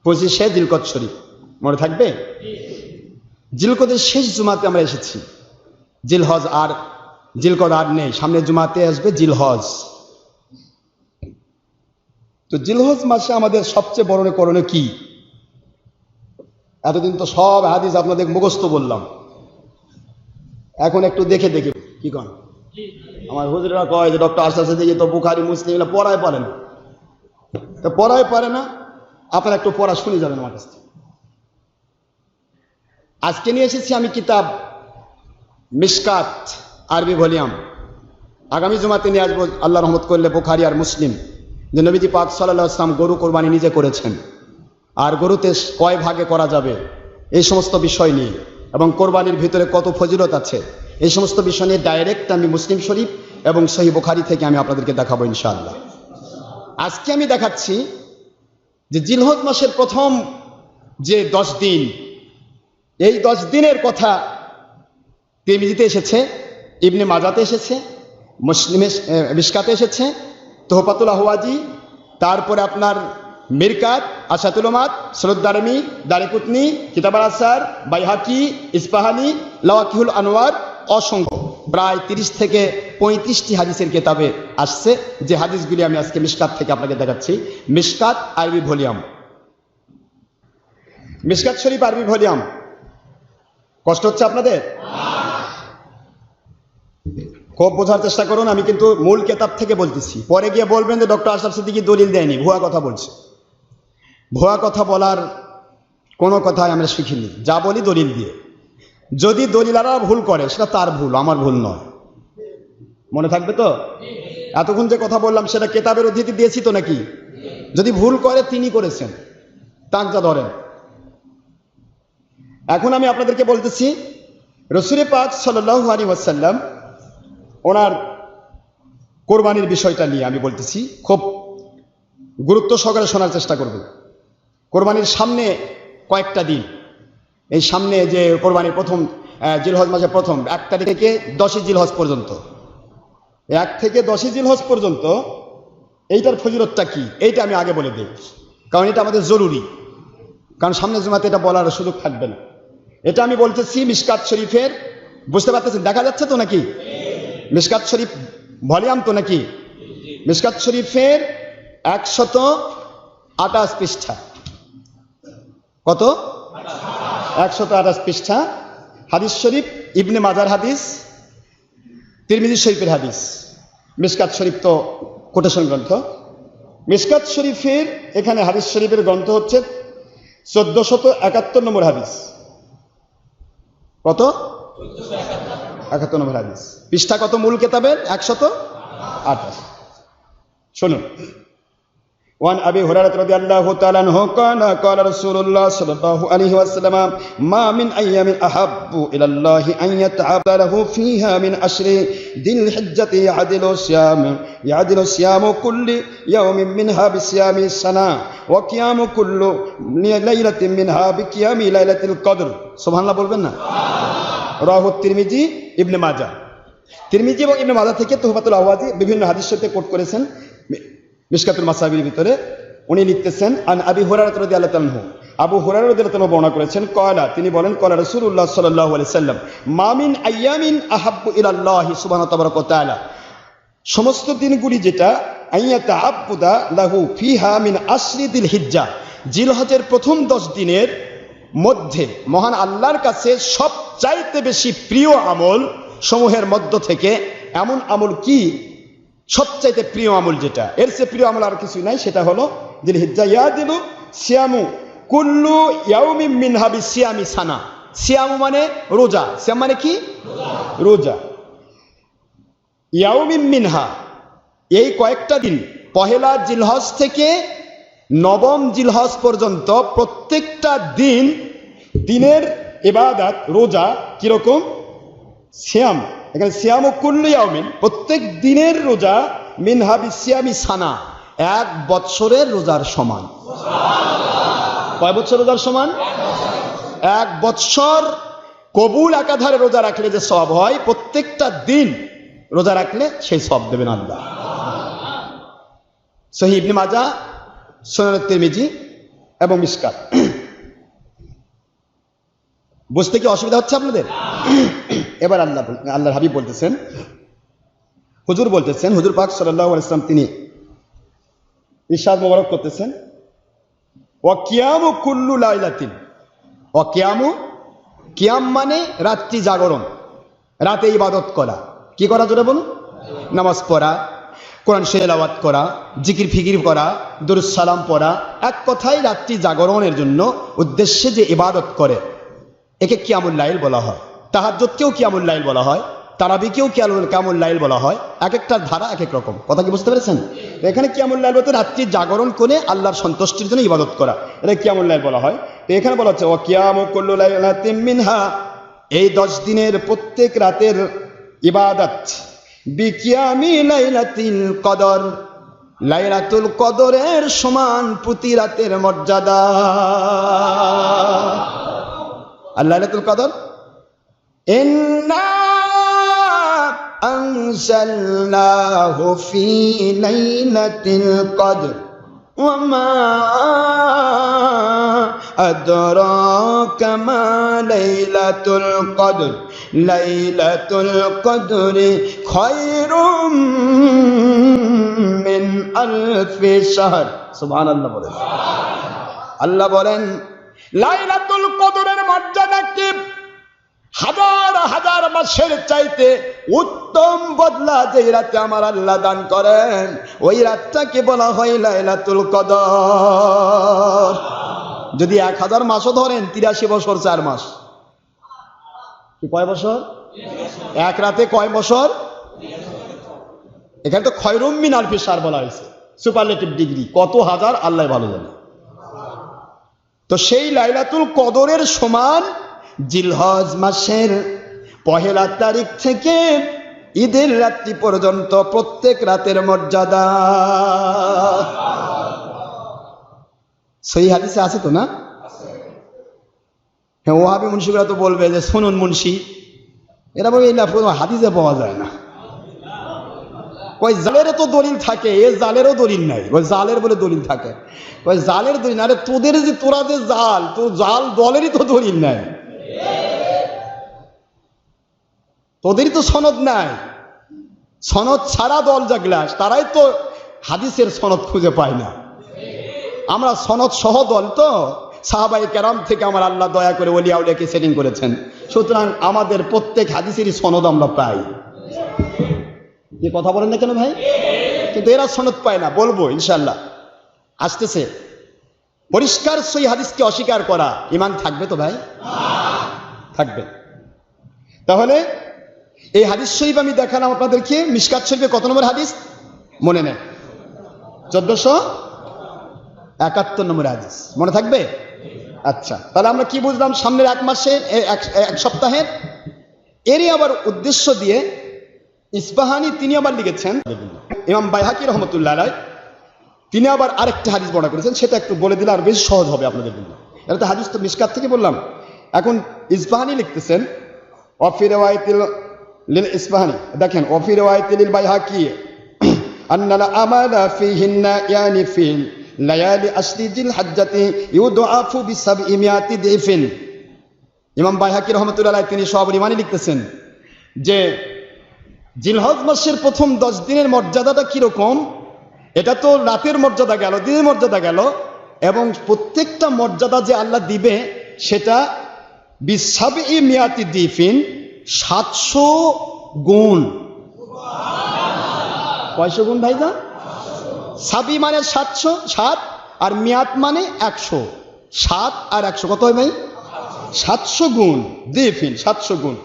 25শে জিলকদ শরীফ, মনে থাকবে? জিলকদের শেষ জুমাতে আমরা এসেছি। জিলহজ আর জিলকদ আর নেই, সামনে জুমাতে আসবে জিলহজ। তো জিলহজ মাসে আমাদের সবচেয়ে বড় করণীয় কি? এতদিন তো সব হাদিস আপনাদের মুখস্থ বললাম, এখন একটু দেখে দেখে কি কন। আমার হুজুরেরা কয় যে ডক্টর আশরাফ সিদ্দিকী তো বুখারী মুসলিম এগুলো পড়ায় পারে না, তো পড়ায় পারে না, আপনারা একটু পড়া শুনে যাবেন আমার কাছ থেকে। আজকে নিয়ে এসেছি আমি কিতাব মিশকাত আরবি ভলিউম, আগামী জুমাতে নিয়ে আসবো আল্লাহ রহমত করলে বুখারী আর মুসলিম, যে নবীজি পাক সাল্লাল্লাহু আলাইহি ওয়াসাল্লাম গরু কোরবানি নিজে করেছেন, আর গরুতে কয় ভাগে করা যাবে এই সমস্ত বিষয় নিয়ে, এবং কোরবানির ভিতরে কত ফজিলত আছে, এই সমস্ত বিষয় নিয়ে ডাইরেক্ট আমি মুসলিম শরীফ এবং সহিহ বুখারী থেকে আমি আপনাদেরকে দেখাবো ইনশাআল্লাহ। আজকে আমি দেখাচ্ছি যে জিলহজ মাসের প্রথম যে 10 দিন, এই 10 দিনের কথা তিরমিজিতে এসেছে, ইবনে মাজাতে এসেছে, মুসলিমে মিশকাতে এসেছে, তোহফাতুল আহওয়াজি, তারপরে আপনার মিরকাত, আশাতুল উমাত, সুনাদ দারমি, দারিকুতনি, কিতাব আল আসার, বাইহাকি, ইসফাহানি, লাওয়াকিহুল আনওয়ার, অসংখ্য প্রায় 30 থেকে 35টি হাদিসের কিতাবে আসছে, যে হাদিসগুলি আমি আজকে মিশকাত থেকে আপনাকে দেখাচ্ছি। মিশকাত আরবি ভলিউম, মিশকাত শরীফ আরবি ভলিউম কষ্ট হচ্ছে আপনাদের? খুব বোঝার চেষ্টা করুন। আমি কিন্তু মূল কেতাব থেকে বলতেছি, পরে গিয়ে বলবেন যে ডক্টর আশরাফ সিদ্দিকী দলিল দেয়নি, ভুয়া কথা বলছে। ভুয়া কথা বলার কোনো কথাই আমরা শিখিনি, যা বলি দলিল দিয়ে। যদি দলিলারা ভুল করে সেটা তার ভুল, আমার ভুল নয়। মনে থাকবে তো? এতক্ষণ যে কথা বললাম সেটা কেতাবের উদ্ধৃতি দিয়েছি তো নাকি? যদি ভুল করে তিনি করেছেন, তাক যা ধরেন। এখন আমি আপনাদেরকে বলতেছি রাসূল পাক সাল্লাল্লাহু আলাইহি ওয়াসাল্লাম ওনার কোরবানির বিষয়টা নিয়ে আমি বলতেছি, খুব গুরুত্ব সহকারে শোনার চেষ্টা করব। কোরবানির সামনে কয়েকটা দিন, এই সামনে যে কোরবানির প্রথম জিলহজ মাসের প্রথম 1 তারিখ থেকে 10 জিলহজ পর্যন্ত, 1 থেকে 10 জিলহজ পর্যন্ত এইটার ফজিলতটা কি এইটা আমি আগে বলে দিই, কারণ এটা আমাদের জরুরি। কারণ সামনে জুমাতে এটা বলার সুযোগ থাকবে না। এটা আমি বলতেছি মিশকাত শরীফের, বুঝতে পারতেছেন? দেখা যাচ্ছে তো নাকি? মিশকাত শরীফ ভলিউম তো নাকি? মিশকাত শরীফের 128 পৃষ্ঠা। কত? 128 পৃষ্ঠা। হাদিস শরীফ ইবনে মাজার হাদিস, তিরমিজি শরীফের হাদিস। মিশকাত শরীফ তো কোটেশন গ্রন্থ। মিশকাত শরীফের এখানে হাদিস শরীফের গ্রন্থ হচ্ছে 1471 নম্বর হাদিস। কত? 1471 নম্বর হাদিস। পৃষ্ঠা কত মূল কেতাবের? 128। শুনুন। وعن أبي هريرة رضي الله تعالى عنه قال قال رسول الله صلى الله عليه وسلم ما من أيام أحب إلى الله أن يتعبد له فيها من عشر ذي الحجة يعدل صيام كل يوم منها بصيام السنة وقيام كل ليلة منها بقيام ليلة القدر سبحان الله বলবেন না? রাহু তিরমিজি ইবনে মাজাহ। তিরমিজি এবং ইবনে মাজাহ থেকে তুহফাতুল আওয়াজি বিভিন্ন হাদিস শরীফে কোট করেছেন। মিশকাতুল মাসাবির ভিতরে উনি লিখতেছেন আন আবি হুরায়রা রাদিয়াল্লাহু আনহু, আবু হুরায়রা রাদিয়াল্লাহু আনহু বর্ণনা করেছেন, কয়লা তিনি বলেন, কয়লা রাসূলুল্লাহ সাল্লাল্লাহু আলাইহি সাল্লাম মা মিন আইয়ামিন আহাব্বু ইলাল্লাহি সুবহানাহু ওয়া তাআলা, সমস্ত দিনগুলি যেটা আইয়াতা আবুদা লাহু ফিহা মিন আশরি দিল হিজ্জা, জিলহজের প্রথম 10 দিনের মধ্যে মহান আল্লাহর কাছে সবচাইতে বেশি প্রিয় আমল সমূহের মধ্য থেকে এমন আমল কি? সবচাইতে প্রিয় আমল যেটা, এর চেয়ে প্রিয় আমল আর কিছুই নাই, সেটা হলো জিলহিজ্জা ইয়াদিলু সিয়ামু কুল্লু ইয়াউমিন মিনহা বিসিয়ামি সানা। সিয়ামু মানে রোজা, সিয়াম মানে কি? রোজা। ইয়াউমিন মিনহা এই কয়েকটা দিন, পহেলা জিলহজ থেকে 9ম জিলহজ পর্যন্ত প্রত্যেকটা দিন দিনের ইবাদত রোজা কিরকম? সিয়াম, এখানে সিয়ামু কুল্লু ইয়াউমিন প্রত্যেক দিনের রোজা, মিনহা বিসিয়ামি সানা 1 বৎসরের রোজার সমান। কয় বছর রোজার সমান? 1 বৎসর কবুল একাধারে রোজা রাখলে যে সওয়াব হয়, প্রত্যেকটা দিন রোজা রাখলে সেই সওয়াব দেবেন আল্লাহ। সহিহ ইবনে মাজাহ, সুনান তিরমিজি এবং মিশকাত। বুঝতে কি অসুবিধা হচ্ছে আপনাদের? এবার আল্লাহর হাবিব বলতেছেন, হুজুর বলতেছেন, হুজুর পাক সাল্লাল্লাহু আলাইহি ওয়াসাল্লাম তিনি ইরশাদ মোবারক করতেছেন, ওয়া কিয়ামু কুল্লু লাইলাতিন, ওয়া কিয়ামু, কিয়াম মানে রাত্রি জাগরণ, রাতে ইবাদত করা। কি করা? জোরে বলুন। নামাজ পড়া, কোরআন শরীফ তেলাওয়াত করা, জিকির ফিকির করা, দুরূদ সালাম পড়া, এক কথায় রাত্রি জাগরণের জন্য উদ্দেশ্যে যে ইবাদত করে একে কিয়ামুল লাইল বলা হয়। তাহাজ্জুদকেও কিয়ামুল লাইল বলা হয়, তারাবিকেও কিয়ামুল লাইল বলা হয়। এক একটা ধারা এক এক রকম। কথা কি বুঝতে পেরেছেন? এখানে কিয়ামুল লাইল বলতে রাত্রি জাগরণ করে আল্লাহর সন্তুষ্টির জন্য ইবাদত করা, এটা কিয়ামুল লাইল বলা হয়। তো এখানে বলা হচ্ছে ওয়া কিয়ামু কুল্লু লাইলাতিন মিনহা, এই 10 দিনের প্রত্যেক রাতের ইবাদত, বিকিয়ামি লাইলাতিল কদর, লাইলাতুল কদরের সমান প্রতি রাতের মর্যাদা। আর লাইলাতুল কদর ইন্না আনজালনাহু ফি লাইলাতিল কদর ওয়া মা আদরাকা মা লাইলাতুল কদর লাইলাতুল কদরি খায়রুম মিন আলফি শাহর। সুবহানাল্লাহ বলেন। আল্লাহ বলেন লাইলাতুল কদরের মর্যাদা কি? হাজার হাজার মাসের চাইতে উত্তম বদলা যে রাতে আমার আল্লাহ দান করেন, ওই রাতটাকে বলা হয় লাইলাতুল কদর। যদি 1000 মাসও ধরেন, 83 বছর 4 মাস, কয় বছর? এক রাতে কয় বছর? এখানে তো খয়রুম মিন আলফি শাহর বলা হয়েছে, সুপারলেটিভ ডিগ্রি, কত হাজার আল্লাহ ভালো জানে। তো সেই লাইলাতুল কদরের সমান জিলহজ মাসের 1 তারিখ থেকে ঈদের রাত্রি পর্যন্ত প্রত্যেক রাতের মর্যাদা। সহি হাদিসে আছে তো না? হ্যাঁ, ওয়াহাবি মুন্সিরা তো বলবে যে শুনুন মুন্সি, এরা বলবে এই হাদিসে পাওয়া যায় না। ওই জালেরও তো দলিল থাকে, এ জালেরও দলিল নাই। ওই জালের বলে দলিল থাকে, ওই জালের দলিল। আরে তোদের যে তোরা যে জাল, তো জাল দলেরই তো দলিল নাই, তোদেরই তো সনদ নাই। সনদ ছাড়া দল জাগলাস, তারাই তো হাদিসের সনদ খুঁজে পায় না। আমরা সনদ সহ দল তো, সাহাবায়ে কেরাম থেকে আমার আল্লাহ দয়া করে ওলিয়া উলিয়াকে সেটিং করেছেন, সুতরাং আমাদের প্রত্যেক হাদিসেরই সনদ আমরা পাই। যে কথা বলেন না কেন ভাই? কিন্তু এরা সনদ পায় না, বলবো ইনশাল্লাহ আসতেছে। পরিষ্কার সই হাদিসকে অস্বীকার করা ঈমান থাকবে তো ভাই? থাকবে। তাহলে এই হাদিস শরীফ আমি দেখালাম আপনাদেরকে। মিশকাত শরীফে কত নম্বর হাদিস মনে নেন? 1471 নম্বর হাদিস মনে থাকবে? আচ্ছা, তাহলে আমরা কি বুঝলাম? সামনের 1 মাসে, এক সপ্তাহের, এরই আবার উদ্দেশ্য দিয়ে ইসবাহানি তিনি আবার লিখেছেন, ইমাম বাইহাকি রহমতুল্লাহ আলাইহ, তিনি আবার আরেকটা হাদিস বর্ণনা করেছেন, সেটা একটু বলে দিলে আর বেশি সহজ হবে আপনাদের জন্য। এটা তো হাদিস তো মিশকাত থেকে বললাম। এখন ইসবাহানি লিখতেছেন ওয়াফি রিওয়ায়াতিল লিল ইসবাহানি, দেখেন ওয়াফি রিওয়ায়াতিল বাইহাকি আন্নাল আমালা ফিহিন্না ইয়ানি ফিল লায়ালি আশরি জিল হজ্জাতি ইউদআফু বি700 দিফিন। ইমাম বাইহাকি রহমতুল্লাহ আলাইহ তিনি সবরিমানি লিখতেছেন যে জিলহজ মাসের প্রথম 10 দিনের মর্যাদাটা কিরকম, এটা তো রাতের মর্যাদা গেল, দিনের মর্যাদা গেল, এবং প্রত্যেকটা মর্যাদা যে আল্লাহ দিবে সেটা বি700 দিফিন, 700 গুণ। কয়শো গুণ ভাইজা? সাবি মানে 700, 7, আর মিয়াত মানে 100, 7 আর 100 কত হয় ভাই? 700 গুণ। দিফিন 700 গুণ।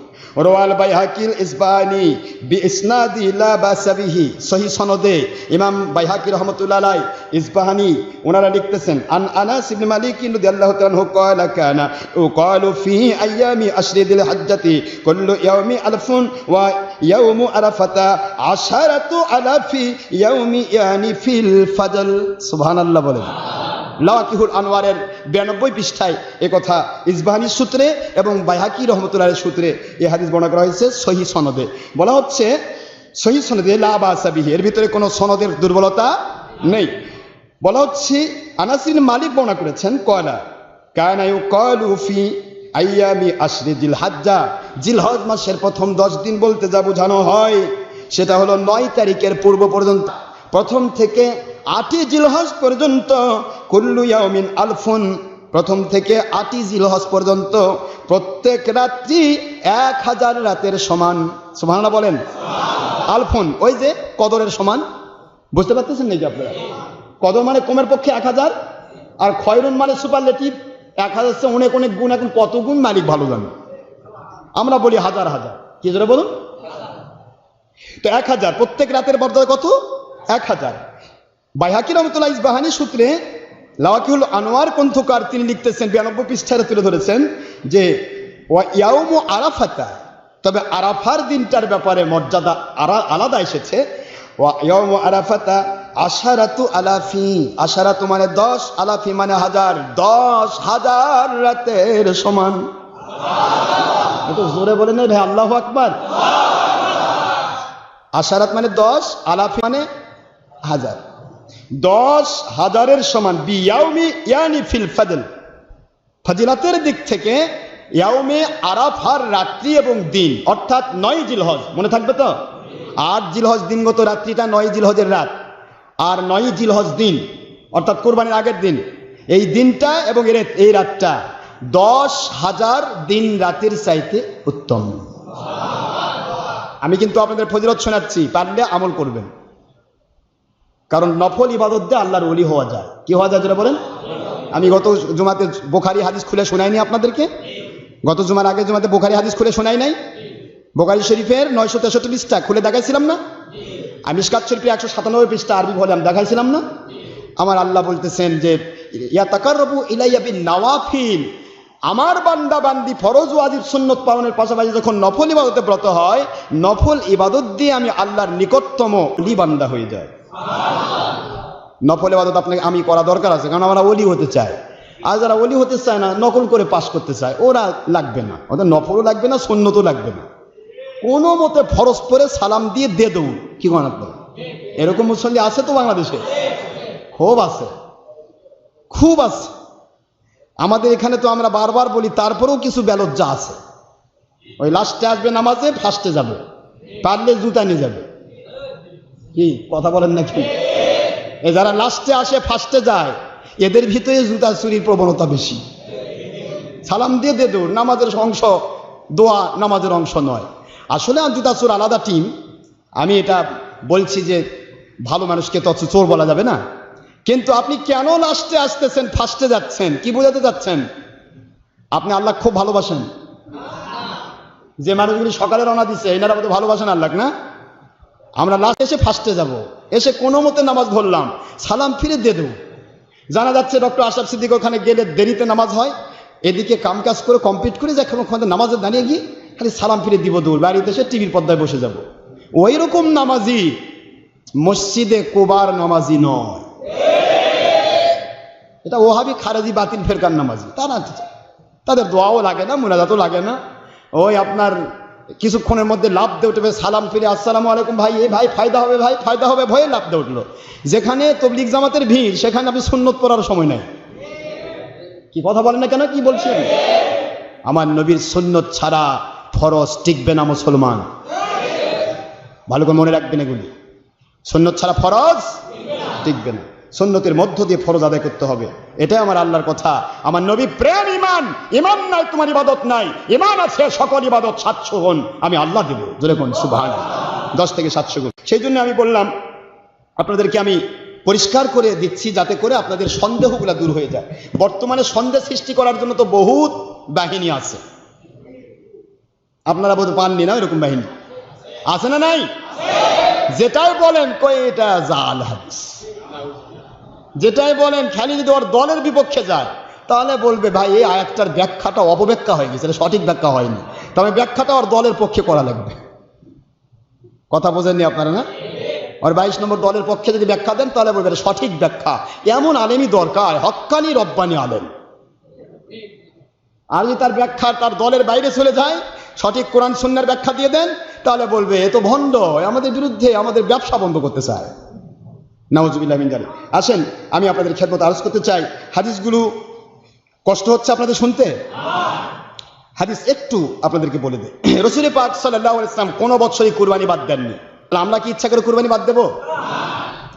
রওয়াল বাইহাকিল ইসবাহানি বিইসনাদি লা বাসা বিহি, সহি সনদে ইমাম বাইহাকি রাহমাতুল্লাহ আলাইহি ইসবাহানি ওনারা লিখতেছেন আন আনাস ইবনে মালিক রাদিয়াল্লাহু তাআলা আনহু ক্বালা কানা ইউকালু ফি আইয়ামি আশরি দিল হজ্জাতি কুল্লু ইয়াউমি আলফুন ওয়া ইয়াউমু আরাফাতা আশারাতু আলাফি ইয়াউমি ইয়ানি ফিল ফাজল। সুবহানাল্লাহ বলেন। লাওয়াকিহুল আনওয়ারের 92 পৃষ্ঠায় একথা ইসবাহানির সূত্রে এবং বাইহাকি রহমতুল্লাহের সূত্রে এই হাদিস বর্ণনা করা হয়েছে সহি সনদে। বলা হচ্ছে সহি সনদে লা বাসা বিহি, এর ভিতরে কোনো সনদের দুর্বলতা নেই। বলা হচ্ছে আনাস ইবনে মালিক বর্ণনা করেছেন ক্বালা কানা ইউকালু ফি আইয়ামি আশরি জিল হজ্জা, জিলহজ মাসের প্রথম 10 দিন বলতে যা বোঝানো হয় সেটা হলো 9 তারিখের পূর্ব পর্যন্ত, প্রথম থেকে 8ই জিলহজ পর্যন্ত, কুল্লু ইয়াউমিন আলফুন, প্রথম থেকে 8ই জিলহজ পর্যন্ত প্রত্যেক রাত্রি 1000 রাতের সমান। সুবহানাল্লাহ বলেন। আলফুন ওই যে কদরের সমান, বুঝতে পারতেছেন নাকি আপনারা? কদর মানে কমের পক্ষে 1000, আর খয়রুন মানে সুপারলেটিভ, 1000 চেয়ে অনেক অনেক গুণ। এখন কত গুণ মালিক ভালো জানে, আমরা বলি হাজার হাজার। কি জোরে বলুন? তো 1000 প্রত্যেক রাতের মর্যাদা কত? 1000। বাইহাকি রহমতুল্লাহ ইসবাহানি সূত্রে লাওয়াকিহুল আনওয়ার গ্রন্থকার তিনি লিখতেছেন 92 পৃষ্ঠায় তুলে ধরেছেন যে ওয়া ইয়াউমু আরাফাতা, তবে আরাফার দিনটার ব্যাপারে মর্যাদা আলাদা এসেছে। ওয়া ইয়াউমু আরাফাতা আশারাতু আলাফি, আশারাতু মানে 10, আলাফি মানে 1000, 10,000 রাতের সমান। একটু জোরে বলেন না ভাই, আল্লাহু আকবার। আশারাত মানে 10, আলাফি মানে 1000, 10,000-এর সমান। বিয়াউমি ইয়ানি ফিল ফাজল, ফাজিলাতের দিক থেকে ইয়াউমে আরাফার রাত্রি এবং দিন, অর্থাৎ 9 জিলহজ মনে থাকবে তো? 8 জিলহজ দিনগত রাত্রিটা, 9 জিলহজের রাত, আর 9 জিলহজ দিন অর্থাৎ কুরবানির আগের দিন। এই দিনটা এবং এই রাতটা 10,000 দিন রাতের চাইতে উত্তম। আমি কিন্তু আপনাদের ফজিলত শোনাচ্ছি, পারলে আমল করবেন, কারণ নফল ইবাদত দিয়ে আল্লাহর ওলি হওয়া যায়। কি হওয়া যায় যেটা বলেন? আমি গত জুমাতে বুখারী হাদিস খুলে শোনাইনি আপনাদেরকে? গত জুমার আগে জুমাতে বুখারী হাদিস খুলে শোনাই নাই? বুখারী শরীফের 963 পৃষ্ঠা খুলে দেখাইছিলাম না? আমি মিশকাত শরীফের 197 পৃষ্ঠা আরবি ভলিউম দেখাইছিলাম না? আমার আল্লাহ বলতেছেন যে ইয়াতাকাররাবু ইলাইয়া বিন নওয়াফিল, আমার বান্দা বান্দি ফরজ ওয়াজিব সুন্নত পালনের পাশাপাশি যখন নফল ইবাদতে ব্রত হয়, নফল ইবাদত দিয়ে আমি আল্লাহর নিকটতম ওলি বান্দা হয়ে যায়। নফল ইবাদত আপনাকে আমি করা দরকার আছে, কারণ আমরা ওলি হতে চাই। আর যারা ওলি হতে চায় না, নকল করে পাস করতে চায়, ওরা লাগবে না, ওদের নফলও লাগবে না, সুন্নতও লাগবে না, কোনো মতে ফরজ পরে সালাম দিয়ে দে দৌড়। কি করেন আপনারা? এরকম মুসল্লি আছে তো বাংলাদেশে? খুব আছে, খুব আছে। আমাদের এখানে তো আমরা বারবার বলি, তারপরেও কিছু বেলজ্জা আছে। ওই লাস্টে আসবে নামাজে, ফার্স্টে যাবে, পারলে জুতা নিয়ে যাবে। কি কথা বলেন নাকি? এ যারা লাস্টে আসে ফার্স্টে যায়, এদের ভিতরে জুতা চুরির প্রবণতা বেশি। সালাম দিয়ে দে দৌড়, নামাজের অংশ, দোয়া নামাজের অংশ নয়। আসলে জুতা চোর আলাদা টিম। আমি এটা বলছি যে ভালো মানুষকে তো চোর বলা যাবে না, কিন্তু আপনি কেন লাস্টে আসতেছেন, ফার্স্টে যাচ্ছেন? কি বোঝাতে যাচ্ছেন? আপনি আল্লাহ খুব ভালোবাসেন? যে মানুষগুলি সকালে রওনা দিচ্ছে, এনারা বোধহয় ভালোবাসেন আল্লাহ না? আমরা লাস্টে এসে ফার্স্টে যাব, এসে কোনো মতে নামাজ ধরলাম, সালাম ফিরে দিয়ে দেব। জানা যাচ্ছে ডক্টর আশরাফ সিদ্দিক ওখানে গেলে দেরিতে নামাজ হয়, এদিকে কামকাজ করে কমপ্লিট করে যখন ওখানে নামাজে দাঁড়িয়ে গিয়ে খালি সালাম ফিরে দিব দৌড়, বাড়িতে এসে টিভির পর্দায় বসে যাব। ওই রকম নামাজি মসজিদে কুবার নামাজি নয়। এটা ওহাবি খারেজি বাতিল ফেরকার নামাজি। তারা তাদের দোয়াও লাগে না, মুনাজাতও লাগে না, ওই আপনার কিছুক্ষণের মধ্যে লাভ দিয়ে উঠবে, সালাম ফিরে আসসালামু আলাইকুম ভাই, এই ভাই ফায়দা হবে, ভাই ফায়দা হবে ভয়ে লাভ দিয়ে উঠলো। যেখানে তবলিগ জামাতের ভিড়, সেখানে আপনি সুন্নত পড়ার সময় নাই। কি কথা বলেন না কেন? কি বলছেন? আমার নবীর সুন্নত ছাড়া ফরজ টিকবে না মুসলমান। ভালো করে মনে রাখবেন এগুলি। সুন্নত ছাড়া ফরজ টিকবে না, সুন্নতের মধ্য দিয়ে ফরজ আদায় করতে হবে। এটাই আমার আল্লাহর কথা। আমার নবী প্রেম ইমান, ইমান নাই তোমার ইবাদত নাই, ইমান আছে সকল ইবাদত 700 গুণ আমি আল্লাহ দেব। জোরে কোন সুবহানাল্লাহ, 10 থেকে 700 গুণ। সেই জন্য আমি বললাম আপনাদেরকে, আমি পরিষ্কার করে দিচ্ছি যাতে করে আপনাদের সন্দেহগুলো দূর হয়ে যায়। বর্তমানে সন্দেহ সৃষ্টি করার জন্য তো বহুত বাহিনী আছে, আপনারা বোধ পাননি না? এরকম বাহিনী আছে না নাই? যেটাই বলেন কই এটা জাল হাদিস, যেটাই বলেন খালি যদি ওর দলের বিপক্ষে যায়, তাহলে বলবে ভাই এই আয়াতটার ব্যাখ্যাটা অপব্যাখ্যা হয়ে গেছে, সঠিক ব্যাখ্যা হয়নি, তবে ব্যাখ্যাটা ওর দলের পক্ষে করা লাগবে। কথা বোঝেননি আপনারা না? আর 22 নম্বর দলের পক্ষে যদি ব্যাখ্যা দেন, তাহলে বলবে সঠিক ব্যাখ্যা। এমন আলেমই দরকার, হক্কানি রব্বানি আলেম। আর যদি তার ব্যাখ্যা তার দলের বাইরে চলে যায়, সঠিক কোরআন সুন্নাহর ব্যাখ্যা দিয়ে দেন, তাহলে বলবে এ তো ভণ্ড, আমাদের বিরুদ্ধে আমাদের ব্যবসা বন্ধ করতে চায়। নাউজুবিল্লাহ মিন যালিক। আসেন আমি আপনাদের খেদমত আরজ করতে চাই। হাদিসগুলো কষ্ট হচ্ছে আপনাদের শুনতে? হাদিস একটু আপনাদেরকে বলে দেয়। রাসূল পাক সাল্লাল্লাহু আলাইহি ওয়াসাল্লাম কোনো বছরই কুরবানি বাদ দেননি। আমরা কি ইচ্ছা করে কুরবানি বাদ দেব?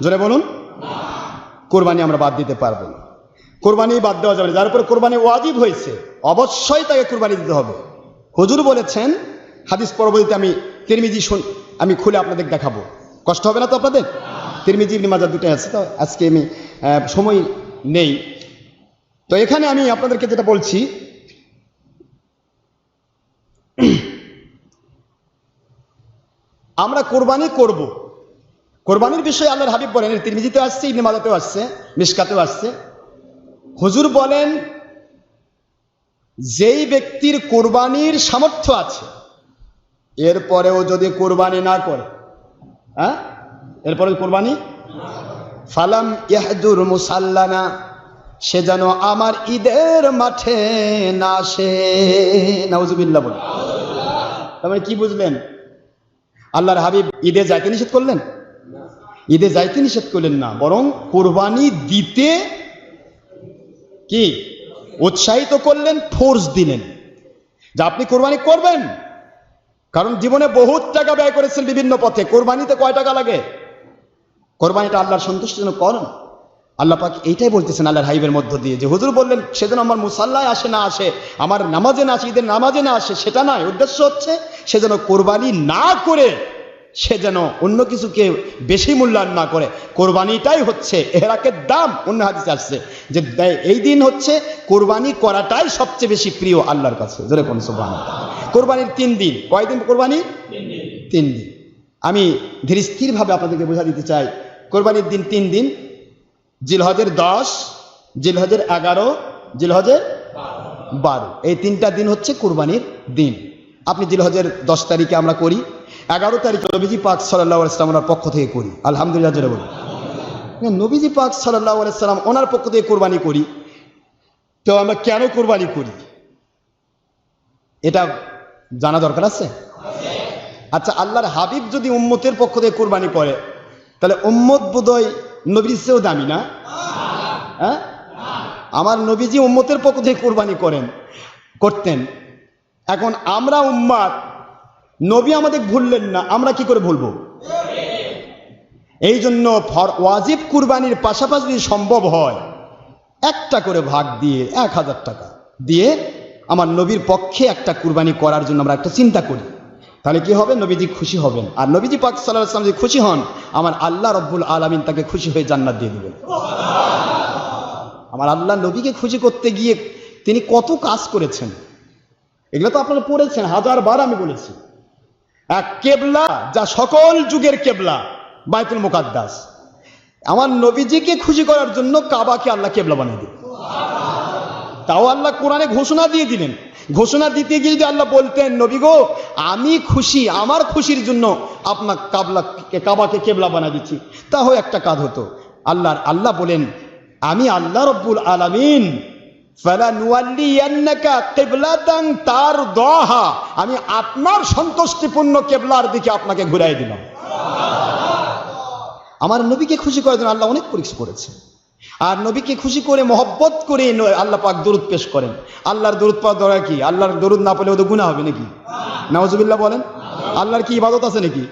জোরে বলুন। কুরবানি আমরা বাদ দিতে পারবো না, কুরবানি বাদ দেওয়া যাবে না। যার উপরে কুরবানি ওয়াজিব হয়েছে অবশ্যই তাকে কুরবানি দিতে হবে। হুজুর বলেছেন, হাদিস পরবর্তীতে আমি তিরমিজি আমি খুলে আপনাদের দেখাবো, কষ্ট হবে না তো আপনাদের? তিরমিজি ইবনে মাজাহ দুটোই আছে, তো আজকে আমি সময় নেই। তো এখানে আমি আপনাদেরকে যেটা বলছি, আমরা কোরবানি করব, কোরবানির বিষয়ে আল্লাহর হাবিব বলেন, তিরমিজিতে আসছে, ইবনে মাজাহতেও আসছে, মিশকাতেও আসছে। হুজুর বলেন, যেই ব্যক্তির কোরবানির সামর্থ্য আছে, এরপরেও যদি কোরবানি না করে, এরপরে কোরবানি, ফালাম ইয়াহদুর মুসাল্লানা, সে যেন আমার ঈদের মাঠে না আসে। নাউজুবিল্লাহ বলে। তার মানে কি বুঝলেন? আল্লাহর হাবিব ঈদে যাইতে নিষেধ করলেন? ঈদে যাইতে নিষেধ করলেন না, বরং কোরবানি দিতে কি উৎসাহিত করলেন, ফোর্স দিলেন যে আপনি কোরবানি করবেন। কারণ জীবনে বহুত টাকা ব্যয় করেছেন বিভিন্ন পথে, কোরবানিতে কয় টাকা লাগে? কোরবানিটা আল্লাহর সন্তুষ্টির জন্য করেন। আল্লাহ পাক এইটাই বলতেছেন আল্লাহর হাবিবের মধ্য দিয়ে, যে হুজুর বললেন সেদিন আমার মুসাল্লায় আসে না আসে, আমার নামাজে না আসে, ঈদের নামাজে না আসে, সেটা নয়। উদ্দেশ্য হচ্ছে সে যেন কোরবানি না করে, সে যেন অন্য কিছুকে বেশি মূল্যায়ন না করে। কোরবানিটাই হচ্ছে এহরাকের দাম। অন্য হাদিসে আসছে যে এই দিন হচ্ছে কোরবানি করাটাই সবচেয়ে বেশি প্রিয় আল্লাহর কাছে। জোরে কোন সুবহানাল্লাহ। কোরবানির 3 দিন। কয়দিন কোরবানি? 3 দিন। আমি ধীর স্থির ভাবে আপনাদেরকে বোঝা দিতে চাই। কোরবানির দিন 3 দিন, জিলহজের 10, জিলহজের 11, জিলহজের 12। এই 3টা দিন হচ্ছে কোরবানির দিন। আপনি জিলহজের 10 তারিখে আমরা করি, 11 তারিখে নবীজি পাক সাল্লাল্লাহু আলাইহি ওয়াসাল্লাম ওনার পক্ষ থেকে করি। আলহামদুলিল্লাহ জোরে বলুন। নবীজি পাক সাল্লাল্লাহু আলাইহি ওয়াসাল্লাম ওনার পক্ষ থেকে কোরবানি করি। তো আমরা কেন কোরবানি করি এটা জানা দরকার আছে। আচ্ছা, আল্লাহর হাবিব যদি উম্মতের পক্ষ থেকে কোরবানি করে, তাহলে উম্মত বোধহয় নবীর চেয়েও দামি না? হ্যাঁ, আমার নবীজি উম্মতের পক্ষ থেকে কোরবানি করতেন। এখন আমরা উম্মত, নবী আমাদের ভুললেন না, আমরা কি করে ভুলবো? এই জন্য ওয়াজিব কুরবানির পাশাপাশি যদি সম্ভব হয়, একটা করে ভাগ দিয়ে 1000 টাকা দিয়ে আমার নবীর পক্ষে একটা কুরবানি করার জন্য আমরা একটা চিন্তা করি, তাহলে কি হবে? নবীজি খুশি হবেন। আর নবীজি পাক সাল্লাল্লাহু আলাইহি ওয়াসাল্লাম যদি খুশি হন, আমার আল্লাহ রব্বুল আলামিন তাকে খুশি হয়ে জান্নাত দিয়ে দিবেন। আমার আল্লাহ নবীকে খুশি করতে গিয়ে তিনি কত কাজ করেছেন, এগুলো তো আপনারা পড়েছেন, 1000 বার আমি বলেছি। এক কেবলা, যা সকল যুগের কেবলা, বাইতুল মুকাদ্দাস, আমার নবীজিকে খুশি করার জন্য কাবাকে আল্লাহ কেবলা বানিয়ে দিলেন। তাও আল্লাহ কোরআনে ঘোষণা দিয়ে দিলেন। ঘোষণা দিতে গিয়ে যদি আল্লাহ বলতেন, নবী গো আমি খুশি, আমার খুশির জন্য আপনার কাবাকে কেবলা বানিয়ে দিচ্ছি, তাও একটা কাজ হতো। আল্লাহ বলেন, আমি আল্লাহ রব্বুল আলামিন ফালানুওয়াল্লিয়ান্নাকা কিবলাতান তারদাহা, আমি আপনার সন্তুষ্টিপূর্ণ কেবলার দিকে আপনাকে ঘুরাই দিলাম। আমার নবীকে খুশি করার জন্য আল্লাহ অনেক পরীক্ষা করেছে। আর নবীকে খুশি করে মহব্বত করে আল্লাহ পাক দরুদ পেশ করেন। আল্লাহর দরুদ পাওয়া দরকার কি? আল্লাহর দরুদ না পেলে ওদের গুনাহ হবে নাকি? নাউজুবিল্লাহ বলেন। আল্লাহর কি ইবাদত আছে নাকি?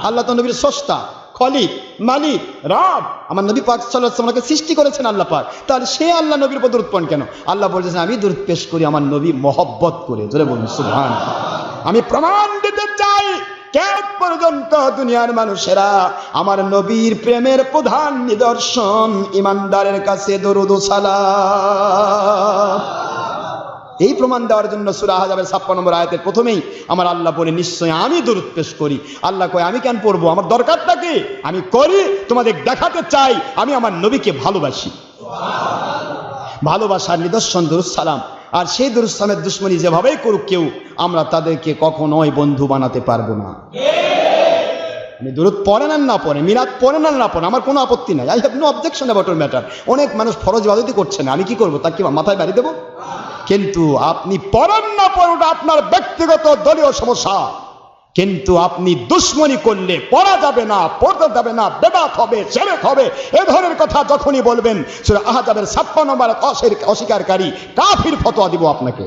আল্লাহ তো নবীর স্রষ্টা, খলিক, মালিক, রব। আমার নবী পাক সাল্লাল্লাহু আলাইহি ওয়াসাল্লামকে সৃষ্টি করেছেন আল্লাহ পাক, তাহলে সে আল্লাহ নবীর উপর দরুদ পড়েন কেন? আল্লাহ বলেছেন, আমি দরুদ পেশ করি আমার নবী মহব্বত করে। জোরে বলুন সুবহানাল্লাহ। আমি প্রমাণ দিতে চাই, কিয়ামত পর্যন্ত দুনিয়ার মানুষেরা আমার নবীর প্রেমের প্রধান নিদর্শন ইমানদারের কাছে দরুদ ও সালাম। এই প্রমাণ দেওয়ার জন্য সূরা আহজাবের 56 নম্বর আয়াতের প্রথমেই আমার আল্লাহ বলে, নিশ্চয় আমি দরুদ পেশ করি। আল্লাহ কয়, আমি কেন পড়বো? আমার দরকারটা কি? আমি করি তোমাদের দেখাতে চাই আমি আমার নবীকে ভালোবাসি। ভালোবাসার নিদর্শন দরুদ সালাম। আর সেই দরুদ সালামের দুশ্মনী যেভাবেই করুক কেউ, আমরা তাদেরকে কখনোই বন্ধু বানাতে পারবো না। আপনি দরুদ পড়েন আর না পড়েন, মিলাদ পড়েন আর না পড়েন, আমার কোনো আপত্তি নাই। I have no objection about it matter. অনেক মানুষ ফরজ ইবাদতই করছে না, আমি কি করবো? তাকে মাথায় বাড়ি দেবো? কিন্তু আপনি পড়েন না পড়ুন আপনার ব্যক্তিগত দলীয় সমস্যা, কিন্তু আপনি দুশ্মনী করলে পড়া যাবে না, পড়তে যাবে না, বেদাত হবে, শিরক হবে, এ ধরনের কথা যখনই বলবেন সূরা আহজাবের 56 নম্বর অস্বীকারী কাফির ফতোয়া দিব আপনাকে।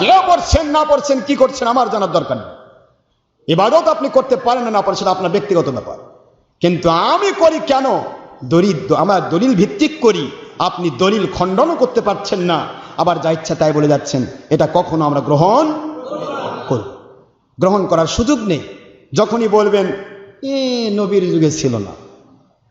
কে পড়ছেন না পড়ছেন, কি করছেন আমার জানার দরকার নেই। ইবাদত আপনি করতে পারেন না পারেন, সেটা আপনার ব্যক্তিগত ব্যাপার। কিন্তু আমি করি কেন? আমরা দলিল ভিত্তিক করি। আপনি দলিল খণ্ডনও করতে পারছেন না, আবার যা ইচ্ছা তাই বলে যাচ্ছেন। এটা কখনো আমরা গ্রহণ করার সুযোগ নেই। যখনই বলবেন নবীর যুগে ছিল না,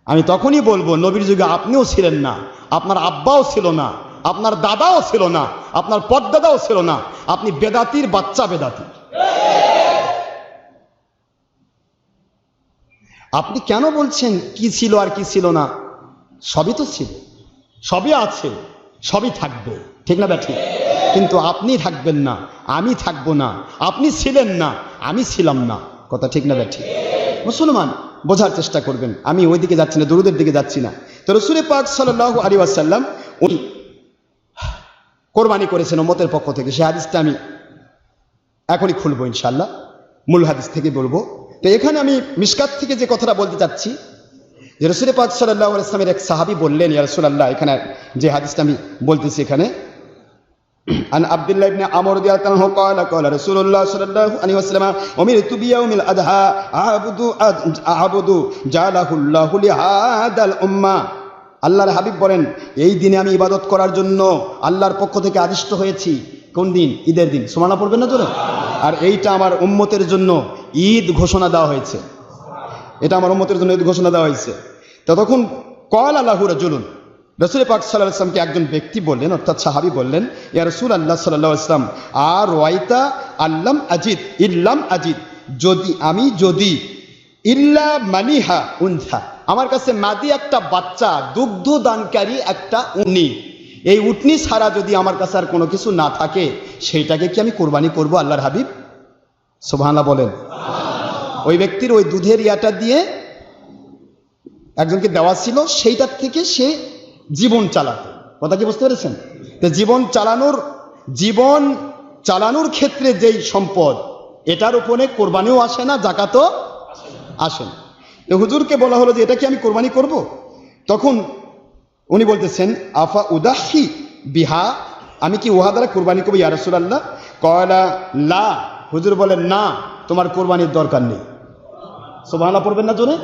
আমি তখনই বলবো নবীর যুগে আপনিও ছিলেন না, আপনার আব্বাও ছিল না, আপনার দাদাও ছিল না, আপনার পরদাদাও ছিল না। আপনি বেদাতির বাচ্চা, বেদাতি। আপনি কেন বলছেন কি ছিল আর কি ছিল না? সবই তো ছিল, সবই আছে, সবই থাকবে, ঠিক না ব্যাঠি? কিন্তু আপনি থাকবেন না, আমি থাকবো না। আপনি ছিলেন না, আমি ছিলাম না, কথা ঠিক না ব্যাঠি? মুসলমান বোঝার চেষ্টা করবেন। আমি ওই দিকে যাচ্ছি না, দরুদের দিকে যাচ্ছি না। তো রাসূল পাক সাল্লাল্লাহু আলাইহি ওয়াসাল্লাম উনি কোরবানি করেছেন উম্মতের পক্ষ থেকে। সেই হাদিসটা আমি এখনই খুলবো ইনশাআল্লাহ, মূল হাদিস থেকে বলবো। তো এখানে আমি মিশকাত থেকে যে কথাটা বলতে চাচ্ছি, যে রাসূল পাক সাল্লাল্লাহু আলাইহি ওয়াসাল্লামের এক সাহাবী বললেন, ইয়া রাসূলুল্লাহ, এখানে যে হাদিসটা আমি বলতেছি, এখানে عن عبد الله بن عمرو رضي الله عنه قال قال رسول الله صلى الله عليه وسلم أمرت بيوم الأضحى أعبد جعله الله لهذا الأمة আল্লাহর হাবিব বলেন এই দিনে আমি ইবাদত করার জন্য আল্লাহর পক্ষ থেকে আদিষ্ট হয়েছি। কোন দিন? ঈদের দিন। সুবহানাল্লাহ পড়বেন না তোরা? আর এইটা আমার উম্মতের জন্য ঈদ ঘোষণা দেওয়া হয়েছে। এটা আমার উম্মতের জন্য ঈদ ঘোষণা দেওয়া হয়েছে। তখন ক্বালা লাহু রাজুলুন, রাসূল পাক সাল্লাল্লাহু আলাইহি ওয়াসাল্লামকে একজন ব্যক্তি বললেন, অর্থাৎ সাহাবী বললেন, ইয়া রাসূলুল্লাহ সাল্লাল্লাহু আলাইহি ওয়াসাল্লাম আর ওয়াইতা আল্লাম আজিদ ইল্লাম আজিদ, যদি ইল্লা মানিহা উনথা, আমার কাছে মাদি একটা বাচ্চা, দুগ্ধ দানকারী একটা উটনি, এই উটনি ছাড়া যদি আমার কাছে আর কোনো কিছু না থাকে সেইটাকে কি আমি কোরবানি করব? আল্লাহর হাবিব সুবহানাল্লাহ বলেন। ওই ব্যক্তির ওই দুধের ইয়াটা দিয়ে একজনকে দেওয়া ছিল, সেইটার থেকে সে জীবন চালাতো। কথা কি বুঝতে পেরেছেন? তো জীবন চালানোর ক্ষেত্রে যেই সম্পদ, এটার উপরে কোরবানিও আসে না, জাকাতও আসে না। তো হুজুরকে বলা হলো যে এটা কি আমি কোরবানি করব? তখন উনি বলতেছেন আফা উদাহি বিহা, আমি কি উহা দ্বারা কোরবানি করবো ইয়া রাসূলুল্লাহ? ক্বালা লা, হুজুর বলেন না, তোমার কোরবানির দরকার নেই। সুবহানাল্লাহ পড়বেন না জোরে?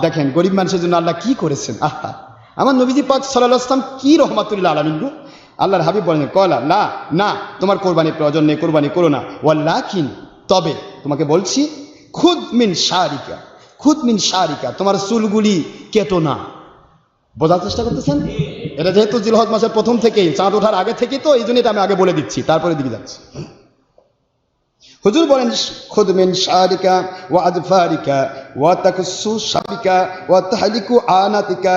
দেখেন গরিব মানুষের জন্য আল্লাহ কি করেছেন। আহা, আমার নবীজি পাক সাল্লাল্লাহু আলাইহি ওয়াসাল্লাম কি রহমাতুল্লিল আলামিন। আল্লাহর হাবিব বলেন ক্বালা লা, না, তোমার কোরবানির প্রয়োজন নেই, কোরবানি করো না। ওয়ালাকিন, তবে তোমাকে বলছি, খুদ মিন শারিকা, তোমার চুলগুলি কেটো না। বোঝার চেষ্টা করতেছেন? এটা যেহেতু জিলহজ মাসের প্রথম থেকেই, চাঁদ ওঠার আগে থেকে, তো এই জন্য এটা আমি আগে বলে দিচ্ছি, তারপরে দিকে যাচ্ছি। হুজুর বলেন খুদ মিন শারিকা ওয়া আযফারিকা ওয়া তাকুসু শাবিকা ওয়া তাহলিকু আনাতিকা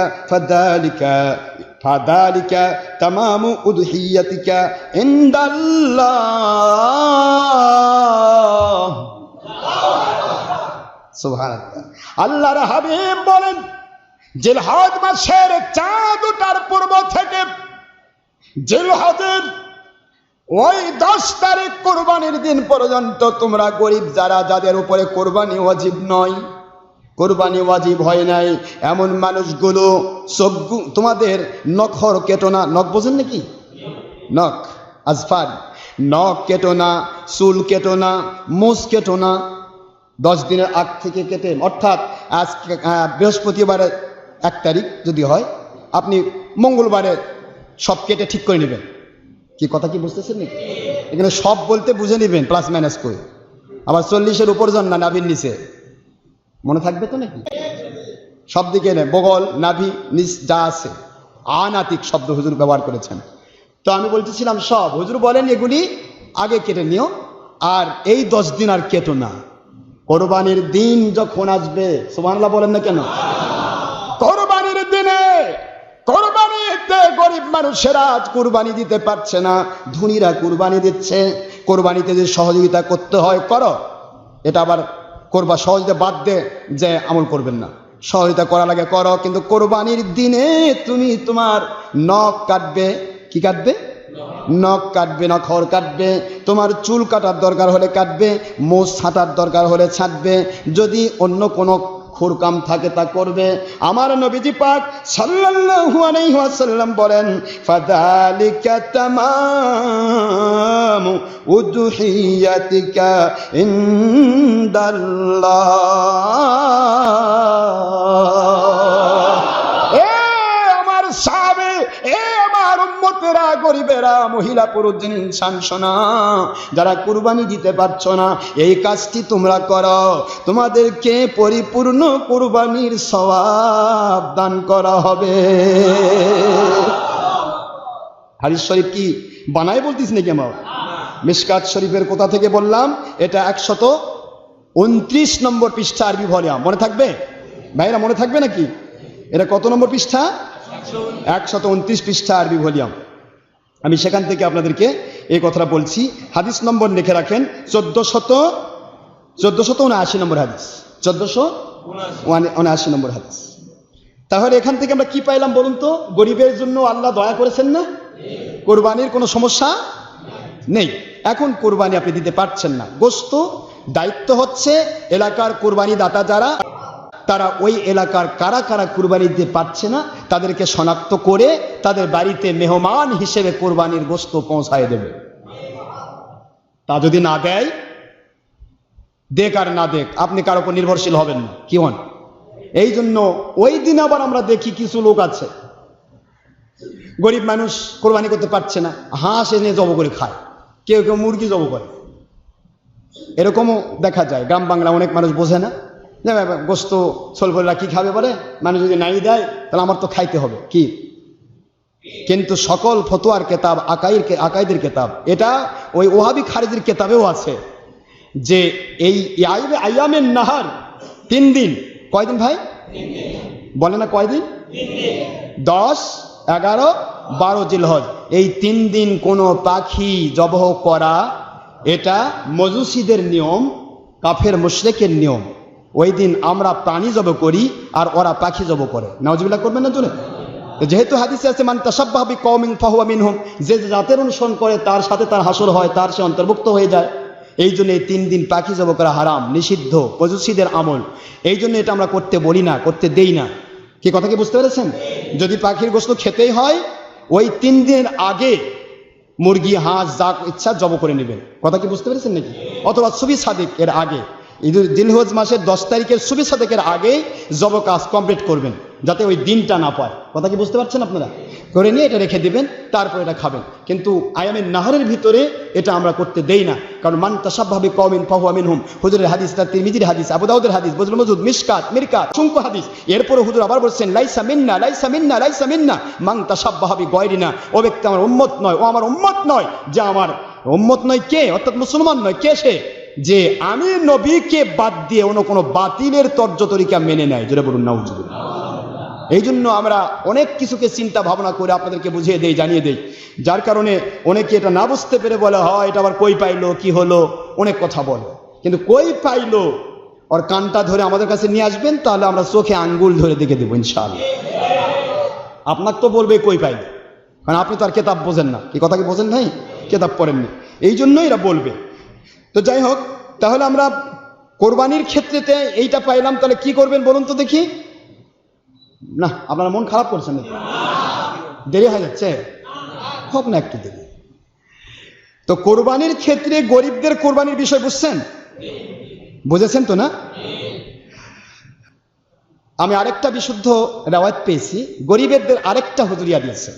ফাদালিকা তামামু উদহিয়াতিকা ইনদাল্লাহ। সুবহানাল্লাহ। আল্লাহর হাবিব বলেন জিলহজ মাসের চাঁদ ওঠার পূর্ব থেকে জিলহজের ওই 10 তারিখ কোরবানির দিন পর্যন্ত তোমরা গরিব যারা, যাদের উপরে কোরবানি ওয়াজিব নয়, কোরবানি ওয়াজিব হয় নাই, এমন মানুষগুলো তোমাদের নখর কেটো না। নখ বোঝেন নাকি? নখ আজফার, নখ কেটো না, চুল কেটো না, মুছ কেটো না। 10 দিনের আগ থেকে কেটে, অর্থাৎ আজকে বৃহস্পতিবারের 1 তারিখ যদি হয়, আপনি মঙ্গলবারে সব কেটে ঠিক করে নেবেন। কি কথা কি বুঝতেছেন নাকি? এখানে সব বলতে বুঝে নেবেন, প্লাস মাইনাস করে। আবার 40-এর উপর যান না, নাভির নিচে, মনে থাকবে তো নাকি? সব দিকে নেই, বগল, নাভি, নিচ যা আছে, আনাতিক শব্দ হুজুর ব্যবহার করেছেন। তো আমি বলতেছিলাম সব, হুজুর বলেন এগুলি আগে কেটে নিও, আর এই 10 দিন আর কেটো না। কোরবানির দিন যখন আসবে, সুবহানাল্লাহ বলেন না কেন? কোরবানির দিনে, কোরবানিতে গরিব মানুষেরা আজ কোরবানি দিতে পারছে না, ধনীরা কোরবানি দিচ্ছে। কোরবানিতে যে সহযোগিতা করতে হয় করো, এটা আবার করবা, সহযোগিতা বাদ দে যে আমল করবেন না, সহযোগিতা করা লাগে করো। কিন্তু কোরবানির দিনে তুমি তোমার নখ কাটবে। কি কাটবে? নখ কাটবে, নখর কাটবে। তোমার চুল কাটার দরকার হলে কাটবে, মোষ ছাঁটার দরকার হলে ছাঁটবে। যদি অন্য কোনো খুরকাম থাকে তা করবে। আমার নবীজি পাক সাল্লাল্লাহু আলাইহি ওয়াসাল্লাম বলেন ফাযালিকা তামামু উদহিয়াতিকা ইনদাল্লাহ। এ আমার সাহাবে, এ আমার উম্মতেরা, গরিবেরা, মহিলা, পুরুষ, ইনসান শোনা, যারা কুরবানি দিতে পারছো না, এই কাজটি তোমরা করো, তোমাদেরকে পরিপূর্ণ কুরবানির সওয়াব দান করা হবে। হাদিস শরীফ কি বানায় বলতিস নাকি? আমার মিশকাত শরীফের কোথা থেকে বললাম? এটা 129 নম্বর পৃষ্ঠা, আরবি ভলিউম। মনে থাকবে ভাইরা? মনে থাকবে নাকি? এটা কত নম্বর পৃষ্ঠা? 129 পৃষ্ঠা, আরবি ভলিউম। আমি সেখান থেকে আপনাদেরকে এই কথাটা বলছি। হাদিস নম্বর লিখে রাখেন 1479 নম্বর হাদিস, 1479 নম্বর হাদিস। তাহলে এখান থেকে আমরা কি পাইলাম বলুন তো? গরিবের জন্য আল্লাহ দয়া করেছেন না? কোরবানির কোনো সমস্যা নেই। এখন কোরবানি আপনি দিতে পারছেন না, গোশত দায়িত্ব হচ্ছে এলাকার কোরবানি দাতা যারা, তারা ওই এলাকার কারা কারা কুরবানি দিতে পারছে না তাদেরকে শনাক্ত করে তাদের বাড়িতে মেহমান হিসেবে কোরবানির গোশত পৌঁছায় দেবে। তা যদি না দেয়, দেখ আর না দেখ, আপনি কার উপর নির্ভরশীল হবেন না। কি হন? এই জন্য ওই দিন আবার আমরা দেখি কিছু লোক আছে, গরিব মানুষ কোরবানি করতে পারছে না, হাঁস এনে জব করে খায়, কেউ কেউ মুরগি জব করে। এরকমও দেখা যায়। গ্রাম বাংলা অনেক মানুষ বোঝে না যে গোস্ত সোলবলা কি খাবে বলে, মানুষ যদি নাই দেয় তাহলে আমার তো খাইতে হবে। কি? কিন্তু সকল ফতোয়ার কেতাব, আকাইদের কেতাব, এটা ওই ওহাবি খারিজির কেতাবেও আছে যে এই আইয়ামের নাহার 3 দিন। কয়দিন ভাই? বলে না কয়দিন? 10, 11, 12 জিলহজ। এই 3 দিন কোনো পাখি জবহ করা এটা মজুসিদের নিয়ম, কাফের মুশরিকের নিয়ম। ওই দিন আমরা প্রাণী জব করি আর ওরা পাখি জব করে। নাউজুবিল্লাহ করবেন না জোরে? যেহেতু হাদিসে আছে মান তাশাব্বাহা বিকওমিন ফাহুয়া মিনহুম, যে জাতের অনুসরণ করে তার সাথে তার হাসর হয়, তার সে অন্তর্ভুক্ত হয়ে যায়। এই জন্য এই 3 দিন পাখি জব করা হারাম, নিষিদ্ধ, মজুসিদের আমল। এই জন্য এটা আমরা করতে বলি না, করতে দেই না। কি কথা কি বুঝতে পেরেছেন? যদি পাখির গোশত খেতেই হয় ওই 3 দিনের আগে মুরগি, হাঁস যা ইচ্ছা জব করে নেবেন। কথা কি বুঝতে পেরেছেন নাকি? অথবা সুবি সাদিক এর আগে, জিলহজ মাসের 10 তারিখের সুবি সাদিকের আগে জব কাজ কমপ্লিট করবেন, যাতে ওই দিনটা না পায়। কথা কি বুঝতে পারছেন আপনারা? করে নিয়ে এটা রেখে দিবেন, তারপর এটা খাবেন। কিন্তু আয়ামের নাহারের ভিতরে এটা আমরা করতে দেই না, কারণ মান তাশাব্বাহা বিকওমিন ফাহুয়া মিনহুম, হুজুরের হাদিস, তিরমিজির হাদিস, আবু দাউদের হাদিস, বজলুল মজুদ, মিশকাত, মিরকাত, অসংখ্য হাদিস। এরপরে হুজুর আবার বলছেন লাইসা মিন্না, লাইসা মিন্না, লাইসা মিন্না মান তাশাব্বাহা বিগায়রিনা, ও ব্যক্তি আমার উম্মত নয়, ও আমার উম্মত নয়। যে আমার উম্মত নয় কে? অর্থাৎ মুসলমান নয়। কে সে? যে আমি নবীকে বাদ দিয়ে অন্য কোনো বাতিলের তর্জ তরিকা মেনে নেয়। যেটা বলুন নাউজুবিল্লাহ। এই জন্য আমরা অনেক কিছুকে চিন্তা ভাবনা করে আপনাদেরকে বুঝিয়ে দেই, জানিয়ে দেই, যার কারণে অনেকে এটা না বুঝতে পেরে বলে হয় এটা আবার কই পাইলো, কি হলো, অনেক কথা বলে। কিন্তু কই পাইলো ওর কানটা ধরে আমাদের কাছে নিয়ে আসবেন, তাহলে আমরা চোখে আঙ্গুল ধরে দেখে দেবো ইনশাআল্লাহ। আপনাকে তো বলবে কই পাইলো, কারণ আপনি তো আর কেতাব বোঝেন না। কি কথা কি বোঝেন ভাই? কেতাব পড়েননি, এই জন্যই এরা বলবে। তো যাই হোক, তাহলে আমরা কোরবানির ক্ষেত্রেতে এইটা পাইলাম, তাহলে কি করবেন বলুন তো দেখি? না, আপনারা মন খারাপ করছেন, দেরি হয়ে যাচ্ছে, হোক না একটু দেরি। তো কোরবানির ক্ষেত্রে গরিবদের কোরবানির বিষয় বুঝছেন? বুঝেছেন তো না? আমি আরেকটা বিশুদ্ধ রেওয়ায়েত পেয়েছি, গরিবদের আরেকটা হুজুরিয়া দিয়েছে।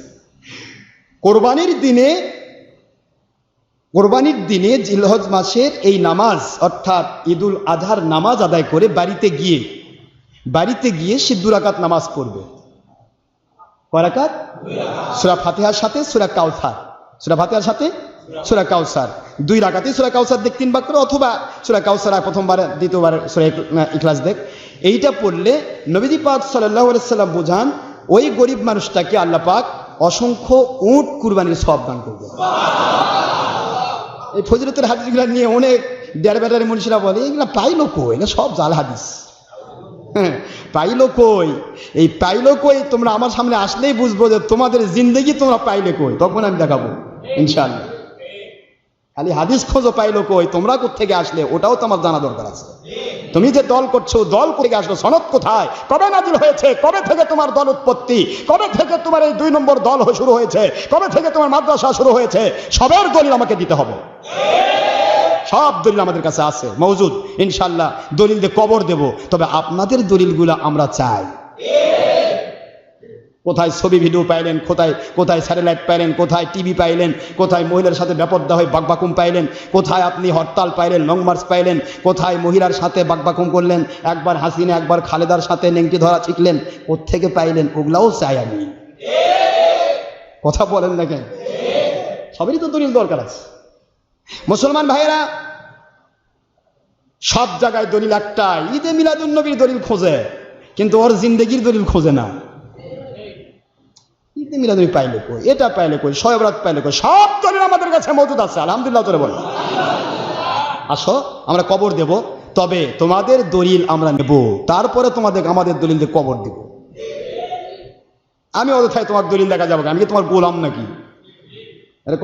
কোরবানির দিনে জিলহজ মাসের এই নামাজ, অর্থাৎ ঈদুল আজহার নামাজ আদায় করে বাড়িতে গিয়ে সে 2 রাকাত নামাজ পড়বে। কয় রাকাত? সূরা ফাতিহার সাথে সূরা কাউসার, সূরা ফাতিহার সাথে সূরা কাউসার, 2 রাকাতই সূরা কাউসার দেখ 3 বার করে, অথবা সূরা কাউসার প্রথমবার, দ্বিতীয়বার সূরা ইখলাস দেখ। এইটা পড়লে নবীজি পাক সাল্লাল্লাহু আলাইহি সাল্লাম বোঝান ওই গরিব মানুষটাকে আল্লাহ পাক অসংখ্য উট কুরবানির সওয়াব দান করবে। এই ফজিলতের হাদিসগুলো নিয়ে অনেক দেড় বেটারি মনীষীরা বলে এগুলো পাইলো কই, না সব জাল হাদিস। হ্যাঁ, পাইলো কই? এই পাইলো কই তোমরা আমার সামনে আসলেই বুঝবো যে তোমাদের জিন্দেগি তোমরা পাইলে কই, তখন আমি দেখাবো ইনশাআল্লাহ। খালি হাদিস খোঁজো পাইলো কই, তোমরা কোত্থেকে আসলে ওটাও তো আমার জানা দরকার আছে। তুমি যে দল করছো, দল থেকে আসলো, সনদ কোথায়, কবে নাজিল হয়েছে, কবে থেকে তোমার দল উৎপত্তি, কবে থেকে তোমার এই 2 নম্বর দল শুরু হয়েছে, কবে থেকে তোমার মাদ্রাসা শুরু হয়েছে, সবের দলিল আমাকে দিতে হবে। সব দলিল আমাদের কাছে আছে, মওজুদ ইনশাআল্লাহ। দলিল দিয়ে কবর দেব, তবে আপনাদের দলিলগুলো আমরা চাই। কোথায় ছবি ভিডিও পাইলেন, কোথায় স্যাটেলাইট পাইলেন, কোথায় টিভি পাইলেন, কোথায় মহিলার সাথে বেপরদা হয়ে বাকবাকুম পাইলেন, কোথায় আপনি হরতাল পাইলেন, লং মার্চ পাইলেন, কোথায় মহিলার সাথে বাকবাকুম করলেন, একবার হাসিনা একবার খালেদার সাথে নেংটি ধরা শিখলেন, কোত্থেকে পাইলেন, ওগুলাও চাই আমি। কথা বলেন না কেন? সবেরই তো দলিল দরকার আছে। মুসলমান ভাইয়েরা, সব জায়গায় দলিল একটাই, ঈদে মিলাদুন নবীর দলিল খোঁজে, কিন্তু ওর জিন্দেগির দলিল খোঁজে না। ঈদে মিলাদুন নবী পাইলে কই, এটা পাইলে কই, শবে বরাত পাইলে কই, সব দলিল আমাদের কাছে মওজুদ আছে আলহামদুলিল্লাহ। তোরে বল, আসো আমরা কবর দেব, তবে তোমাদের দলিল আমরা নেব, তারপরে আমাদের দলিল দিয়ে কবর দিব। আমি অযথায় তোমার দলিল দেখা যাবো, আমি কি তোমার গোলাম নাকি?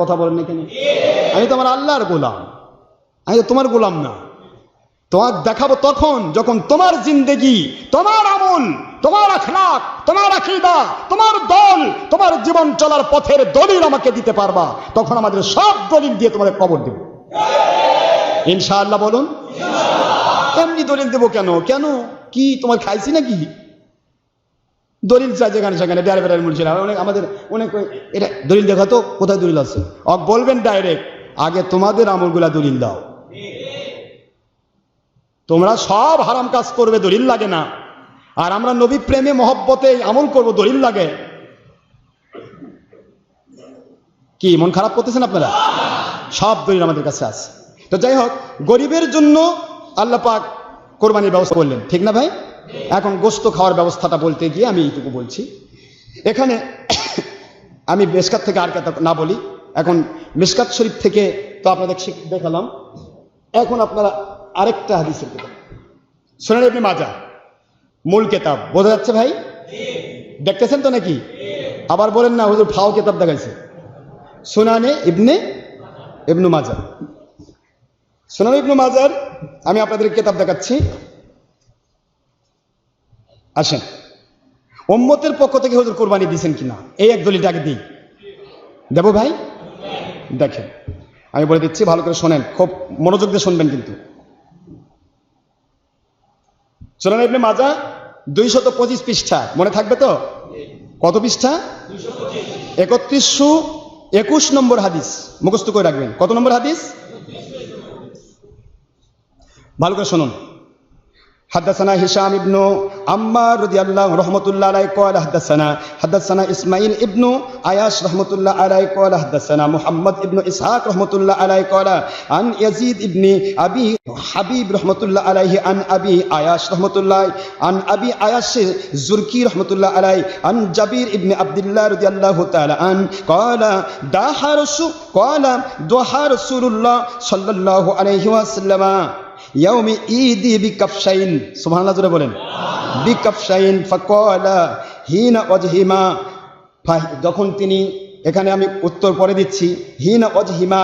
কথা বলেন না কেন? আমি তো আমার আল্লাহর গোলাম, আমি তো তোমার গোলাম না। তোমার দেখাবো তখন যখন তোমার জিন্দেগি, তোমার আমল, তোমার আখলাক, তোমার আকীদা, তোমার দল, তোমার জীবন চলার পথের দলিল আমাকে দিতে পারবা, তখন আমাদের সব দলিল দিয়ে তোমাদের কবর দেব ইনশাআল্লাহ। বলুন এমনি দলিল দেবো কেন? কেন কি তোমার খাইছি নাকি? দলিল চাই যেখানে সেখানে বেড়ে বেড়ে মুলছিল অনেক, আমাদের অনেক এটা দলিল দেখা তো কোথায় দলিল আছে বলবেন ডাইরেক্ট, আগে তোমাদের আমলগুলা দলিল দাও। তোমরা সব হারাম কাজ করবে, দলিল লাগে না, আর আমরা নবী প্রেমে মহব্বতে আমল করব, দলিল লাগে। কি মন খারাপ করতেছেন আপনারা? সব দলিল আমাদের কাছে আছে। তো যাই হোক, গরিবের জন্য আল্লাহ পাক কোরবানির ব্যবস্থা করলেন, ঠিক না ভাই? এখন গোশত খাওয়ার ব্যবস্থাটা বলতে গিয়ে আমি এইটুকু বলছি। এখানে আমি মিশকাত থেকে আর কথা না বলি, এখন মিশকাত শরীফ থেকে তো আপনাদের দেখালাম। এখন আপনারা আরেকটা হাদিসের কিতাব, সুনান ইবনে মাজাহ, মূল কিতাব, বোঝা যাচ্ছে ভাই? দেখতেছেন তো নাকি? আবার বলেন না হুজুর ফাও কিতাব দেখাইছে। সুনানে ইবনে মাজাহ, সুনান ইবনে মাজাহর আমি আপনাদের কিতাব দেখাচ্ছি। আসেন, উম্মতের পক্ষ থেকে হুজুর কোরবানি দিয়েছেন কিনা এই এক দলিলটা আগে দিই। দেবো ভাই? দেখেন আমি বলে দিচ্ছি, ভালো করে শোনেন, খুব মনোযোগ দিয়ে শুনবেন কিন্তু। সুনান ইবনে মাজাহ 225 পৃষ্ঠা, মনে থাকবে তো? কত পৃষ্ঠা? 3121 নম্বর হাদিস মুখস্থ করে রাখবেন। কত নম্বর হাদিস? ভালো করে শুনুন। حدثنا هشام ابن عمار رضي الله رحمة الله عليه قال حدثنا إسماعيل ابن عياش رحمة الله عليه قال حدثنا محمد ابن إسحاق رحمة الله عليه قال عن يزيد ابن أبي حبيب رحمة الله عليه عن أبي عياش رحمة الله عن أبي عياش الزركي رحمة الله عليه عن جابر ابن عبد الله رضي الله تعالى عنه قال ضحى رسول الله صلى الله عليه وسلم ইয়াউমি ঈদি বিকাফশাইন, সুবহানাল্লাহ জোরে বলেন, বিকাফশাইন ফাকালা হিনা ওয়াজহিমা, যখন তিনি, এখানে আমি উত্তর পরে দিচ্ছি, হিনা ওয়াজহিমা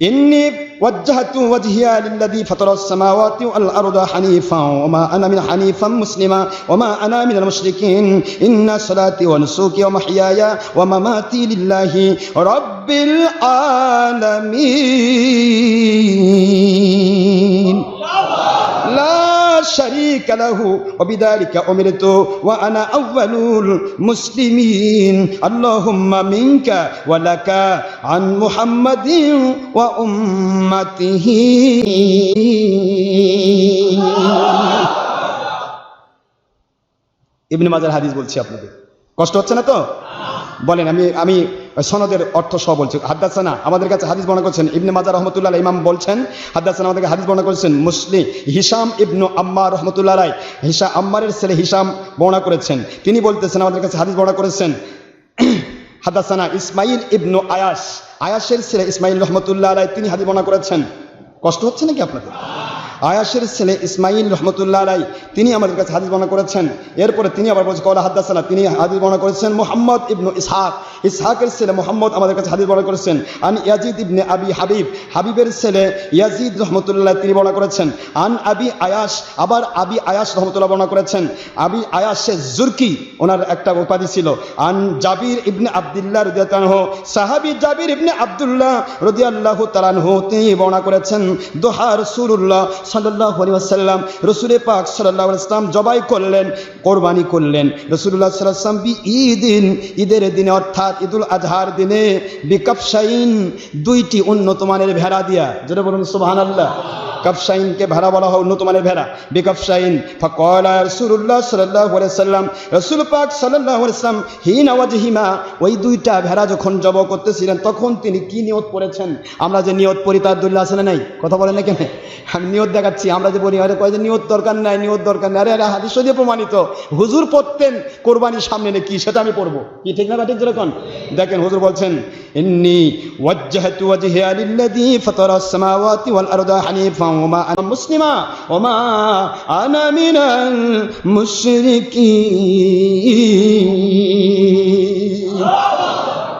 ইন্নী ওয়াজ্জাহতু ওয়াজহিয়া লিল্লাযী ফাতারাস সামাওয়াতি ওয়াল আরদা হানিফা ওয়া মা আনা মিন হানিফাম মুসলিমা ওয়া মা আনা মিনাল মুশরিকিন ইন্না সালাতি ওয়া নুসুকি ওয়া মাহইয়ায়া ওয়া মামাতি লিল্লাহি রাব্বিল আলামিন লা শারীকা লাহু ওয়া বিযালিকা উমিরতু ওয়া আনা আউয়ালুল মুসলিমিন আল্লাহুম্মা মিনকা ওয়া লাকা আন মুহাম্মাদিন ওয়া উম্মাতিহি। ইবনে মাজাহর হাদিস বলছি আপনাদের, কষ্ট হচ্ছে না তো? বলেন, আমি সনদের অর্থ সহ বলছি। হাদাসানা আমাদের কাছে হাদিস বর্ণনা করছেন ইবনে মাজাহ রাহমাতুল্লাহ আলাইহি, ইমাম বলছেন হাদাসানা আমাদেরকে হাদিস বর্ণনা করেছেন মুসলিম হিশাম ইবনু আম্মার রাহমাতুল্লাহ আলাইহি, আম্মারের ছেলে হিশাম বর্ণনা করেছেন। তিনি বলতেছেন আমাদের কাছে হাদিস বর্ণনা করেছেন হাদাসানা ইসমাইল ইবনু আয়াস, আয়াসের ছেলে ইসমাইল রাহমাতুল্লাহ আলাইহি, তিনি হাদিস বর্ণনা করেছেন। কষ্ট হচ্ছে নাকি আপনাদের? আয়াসের ছেলে ইসমাইল রহমতুল্লাহ আলাইহি তিনি আমাদের কাছে হাদিস বর্ণনা করেছেন। এরপরে তিনি আবার বলছেন কওলা হাদাসানা, তিনি হাদিস বর্ণনা করেছেন মুহাম্মদ ইবনু ইসহাক, ইসহাকের ছেলে মুহাম্মদ আমাদের কাছে হাদিস বর্ণনা করেছেন। আন ইয়াজিদ ইবনে আবি হাবিব, হাবিবের ছেলে ইয়াজিদ রহমতুল্লাহ তিনি বর্ণনা করেছেন। আন আবি আয়াস, আবার আবি আয়াস রহমতুল্লাহ বর্ণনা করেছেন। আবি আয়াসে জুরকি, ওনার একটা উপাধি ছিল। আন জাবির ইবনে আব্দুল্লাহ রাদিয়াল্লাহু আনহু, সাহাবী জাবির ইবনে আব্দুল্লাহ রাদিয়াল্লাহু তাআলা আনহু তিনি বর্ণনা করেছেন দুহা রাসূলুল্লাহ সাল্লাল্লাহু আলাইহি ওয়াসাল্লাম, রাসূল পাক সাল্লাল্লাহু আলাইহি ওয়াসাল্লাম জবাই করলেন, কোরবানি করলেন রাসূলুল্লাহ সাল্লাল্লাহু আলাইহি ওয়াসাল্লাম ঈদিন, ঈদের দিনে অর্থাৎ ঈদুল আজহার দিনে বিকাফশাইন, দুইটি উন্নত মানের ভেড়া দিয়া, যেটা বলুন সুবহানাল্লাহ। কাফশাইনকে ভেড়া বলা হয়, উন্নত মানের ভেড়া, বিকাফশাইন। ফাকালা রাসূলুল্লাহ সাল্লাল্লাহু আলাইহি ওয়াসাল্লাম, রাসূল পাক সাল্লাল্লাহু আলাইহি ওয়াসাল্লাম হিনা ওয়াজহিমা, ওই দুইটা ভেড়া যখন জবাই করতেছিলেন তখন তিনি কি নিয়ত করেছেন? আমরা যে নিয়ত পড়ি তার দলিল আছে না নাই? কথা বলেন না কেন? আমি নিয়ত দেখাচ্ছি, আমরা যে বলি আরে কয় যে নিয়ত দরকার নাই, নিয়ত দরকার নাই, আরে হাদিস দিয়ে প্রমাণিত। হুজুর পড়তেন কোরবানির সামনে কি, সেটা আমি পড়বো কি, ঠিক না? ঠিক যেরকম দেখেন হুজুর বলছেন ইন্নী ওয়াজ্জাহতু ওয়াজহিয়া লিল্লাযী ফাতারাস সামাওয়াতি ওয়াল আরদা হানিফা ওয়া মা আনা মুসলিমা ওয়া মা আনা মিনাল মুশরিকিন।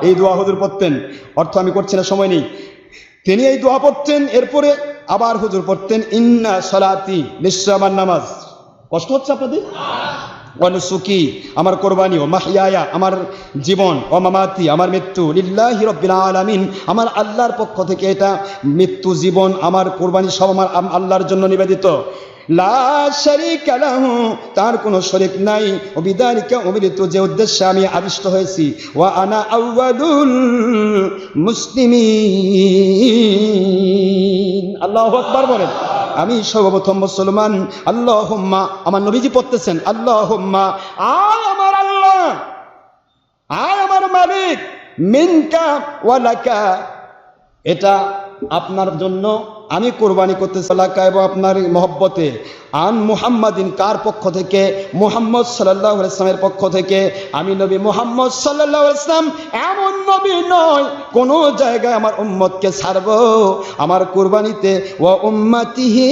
এই দোয়া হুজুর পড়তেন, অর্থ আমি করছি না, সময় নেই। তিনি এই দোয়া পড়তেন, এরপরে আবার হুজুর পড়তেন ইন্না সলাতি, নিশ্চয় আমার নামাজ। কষ্ট হচ্ছে আপনাদের? ওয়ানুসুকি, আমার কোরবানি, ও মাহইয়ায়া, আমার জীবন, ও মামাতি, আমার মৃত্যু, লিল্লাহি রাব্বিল আলামিন, আমার আল্লাহর পক্ষ থেকে এটা মৃত্যু জীবন আমার কোরবানি সব আমার আল্লাহর জন্য নিবেদিত। লা শারীকা লাহু, তার কোনো শরীক নাই। ও বিযালিকা উমিরতু, যে উদ্দেশ্যে আমি আবিষ্ট হয়েছি। ওয়া আনা আউয়ালুল মুসলিমিন, আল্লাহু আকবার বলেন, আমি সর্বপ্রথম মুসলমান। আল্লাহুম্মা, আমার নবীজি পড়তেছেন আল্লাহুম্মা, আয় আমার আল্লাহ, আয় আমার মালিক, মিনকা ওয়া লাকা, এটা আপনার জন্য আমি কোরবানি করতেছি, লাকা এবং আপনার মহব্বতে। আন মুহাম্মাদিন, কার পক্ষ থেকে? মুহাম্মদ সাল্লাল্লাহু আলাইহি ওয়াসাল্লামের পক্ষ থেকে। আমি নবী মুহাম্মদ সাল্লাল্লাহু আলাইহি ওয়াসাল্লাম এমন নবী নয় কোন জায়গায় আমার উম্মতকে ছাড়ব আমার কোরবানিতে। ওয়া উম্মতিহি,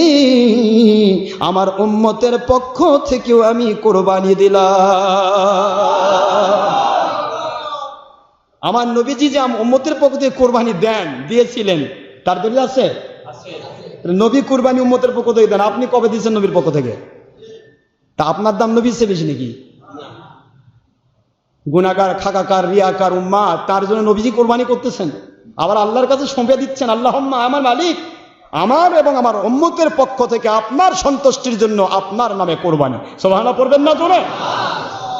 আমার উম্মতের পক্ষ থেকেও আমি কোরবানি দিলাম। আমার নবীজি যে উম্মতের পক্ষ থেকে কোরবানি দিয়েছিলেন, তার দলিল আছে? নবী কুরবানি উম্মতের পক্ষ থেকে দেন, আপনি কবে দিয়েছেন নবীর পক্ষ থেকে? তা আপনার দাম নবীর চেয়ে বেশি নাকি? গুনাহগার, খাকাকার, রিয়াকার উম্মাহ, তার জন্য নবীজি কোরবানি করতেছেন, আবার আল্লাহর কাছে সঁপে দিচ্ছেন, আল্লাহুম্মা, আমার মালিক, আমার এবং আমার উম্মতের পক্ষ থেকে আপনার সন্তুষ্টির জন্য আপনার নামে কোরবানি। সুবহানাল্লাহ পড়বেন না জোরে?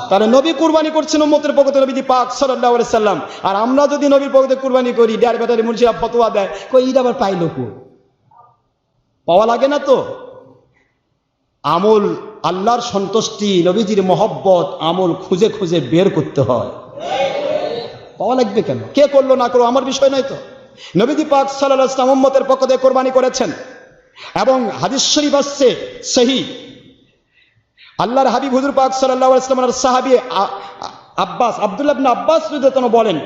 তাহলে নবী কুরবানি করছেন উম্মতের পক্ষ থেকে, নবীজি পাক সাল্লাল্লাহু আলাইহি সাল্লাম। আর আমরা যদি নবীর পক্ষ থেকে কুরবানি করি, ডের ব্যাটারি মুন্সিরা ফতোয়া দেয়, কই এটা আবার পাইলো কো? পাওয়া লাগে না তো। আমল, আল্লাহর সন্তুষ্টি, নবীজির মহব্বত, আমল খুঁজে খুঁজে বের করতে হয়। পাওয়া লাগবে কেন? কে করলো না করলো আমার বিষয় নয় তো। নবীজি পাক সাল্লাল্লাহু আলাইহি ওয়াসাল্লাম উম্মতের পক্ষ থেকে কোরবানি করেছেন এবং হাদিস শরীফ আসছে সহিহ। আল্লাহর হাবিব হুজুর পাক সাল্লাল্লাহু আলাইহি ওয়াসাল্লামের সাহাবী আব্বাস, আব্দুল্লাহ ইবনে আব্বাস রাদিয়াল্লাহু আনহু বলেন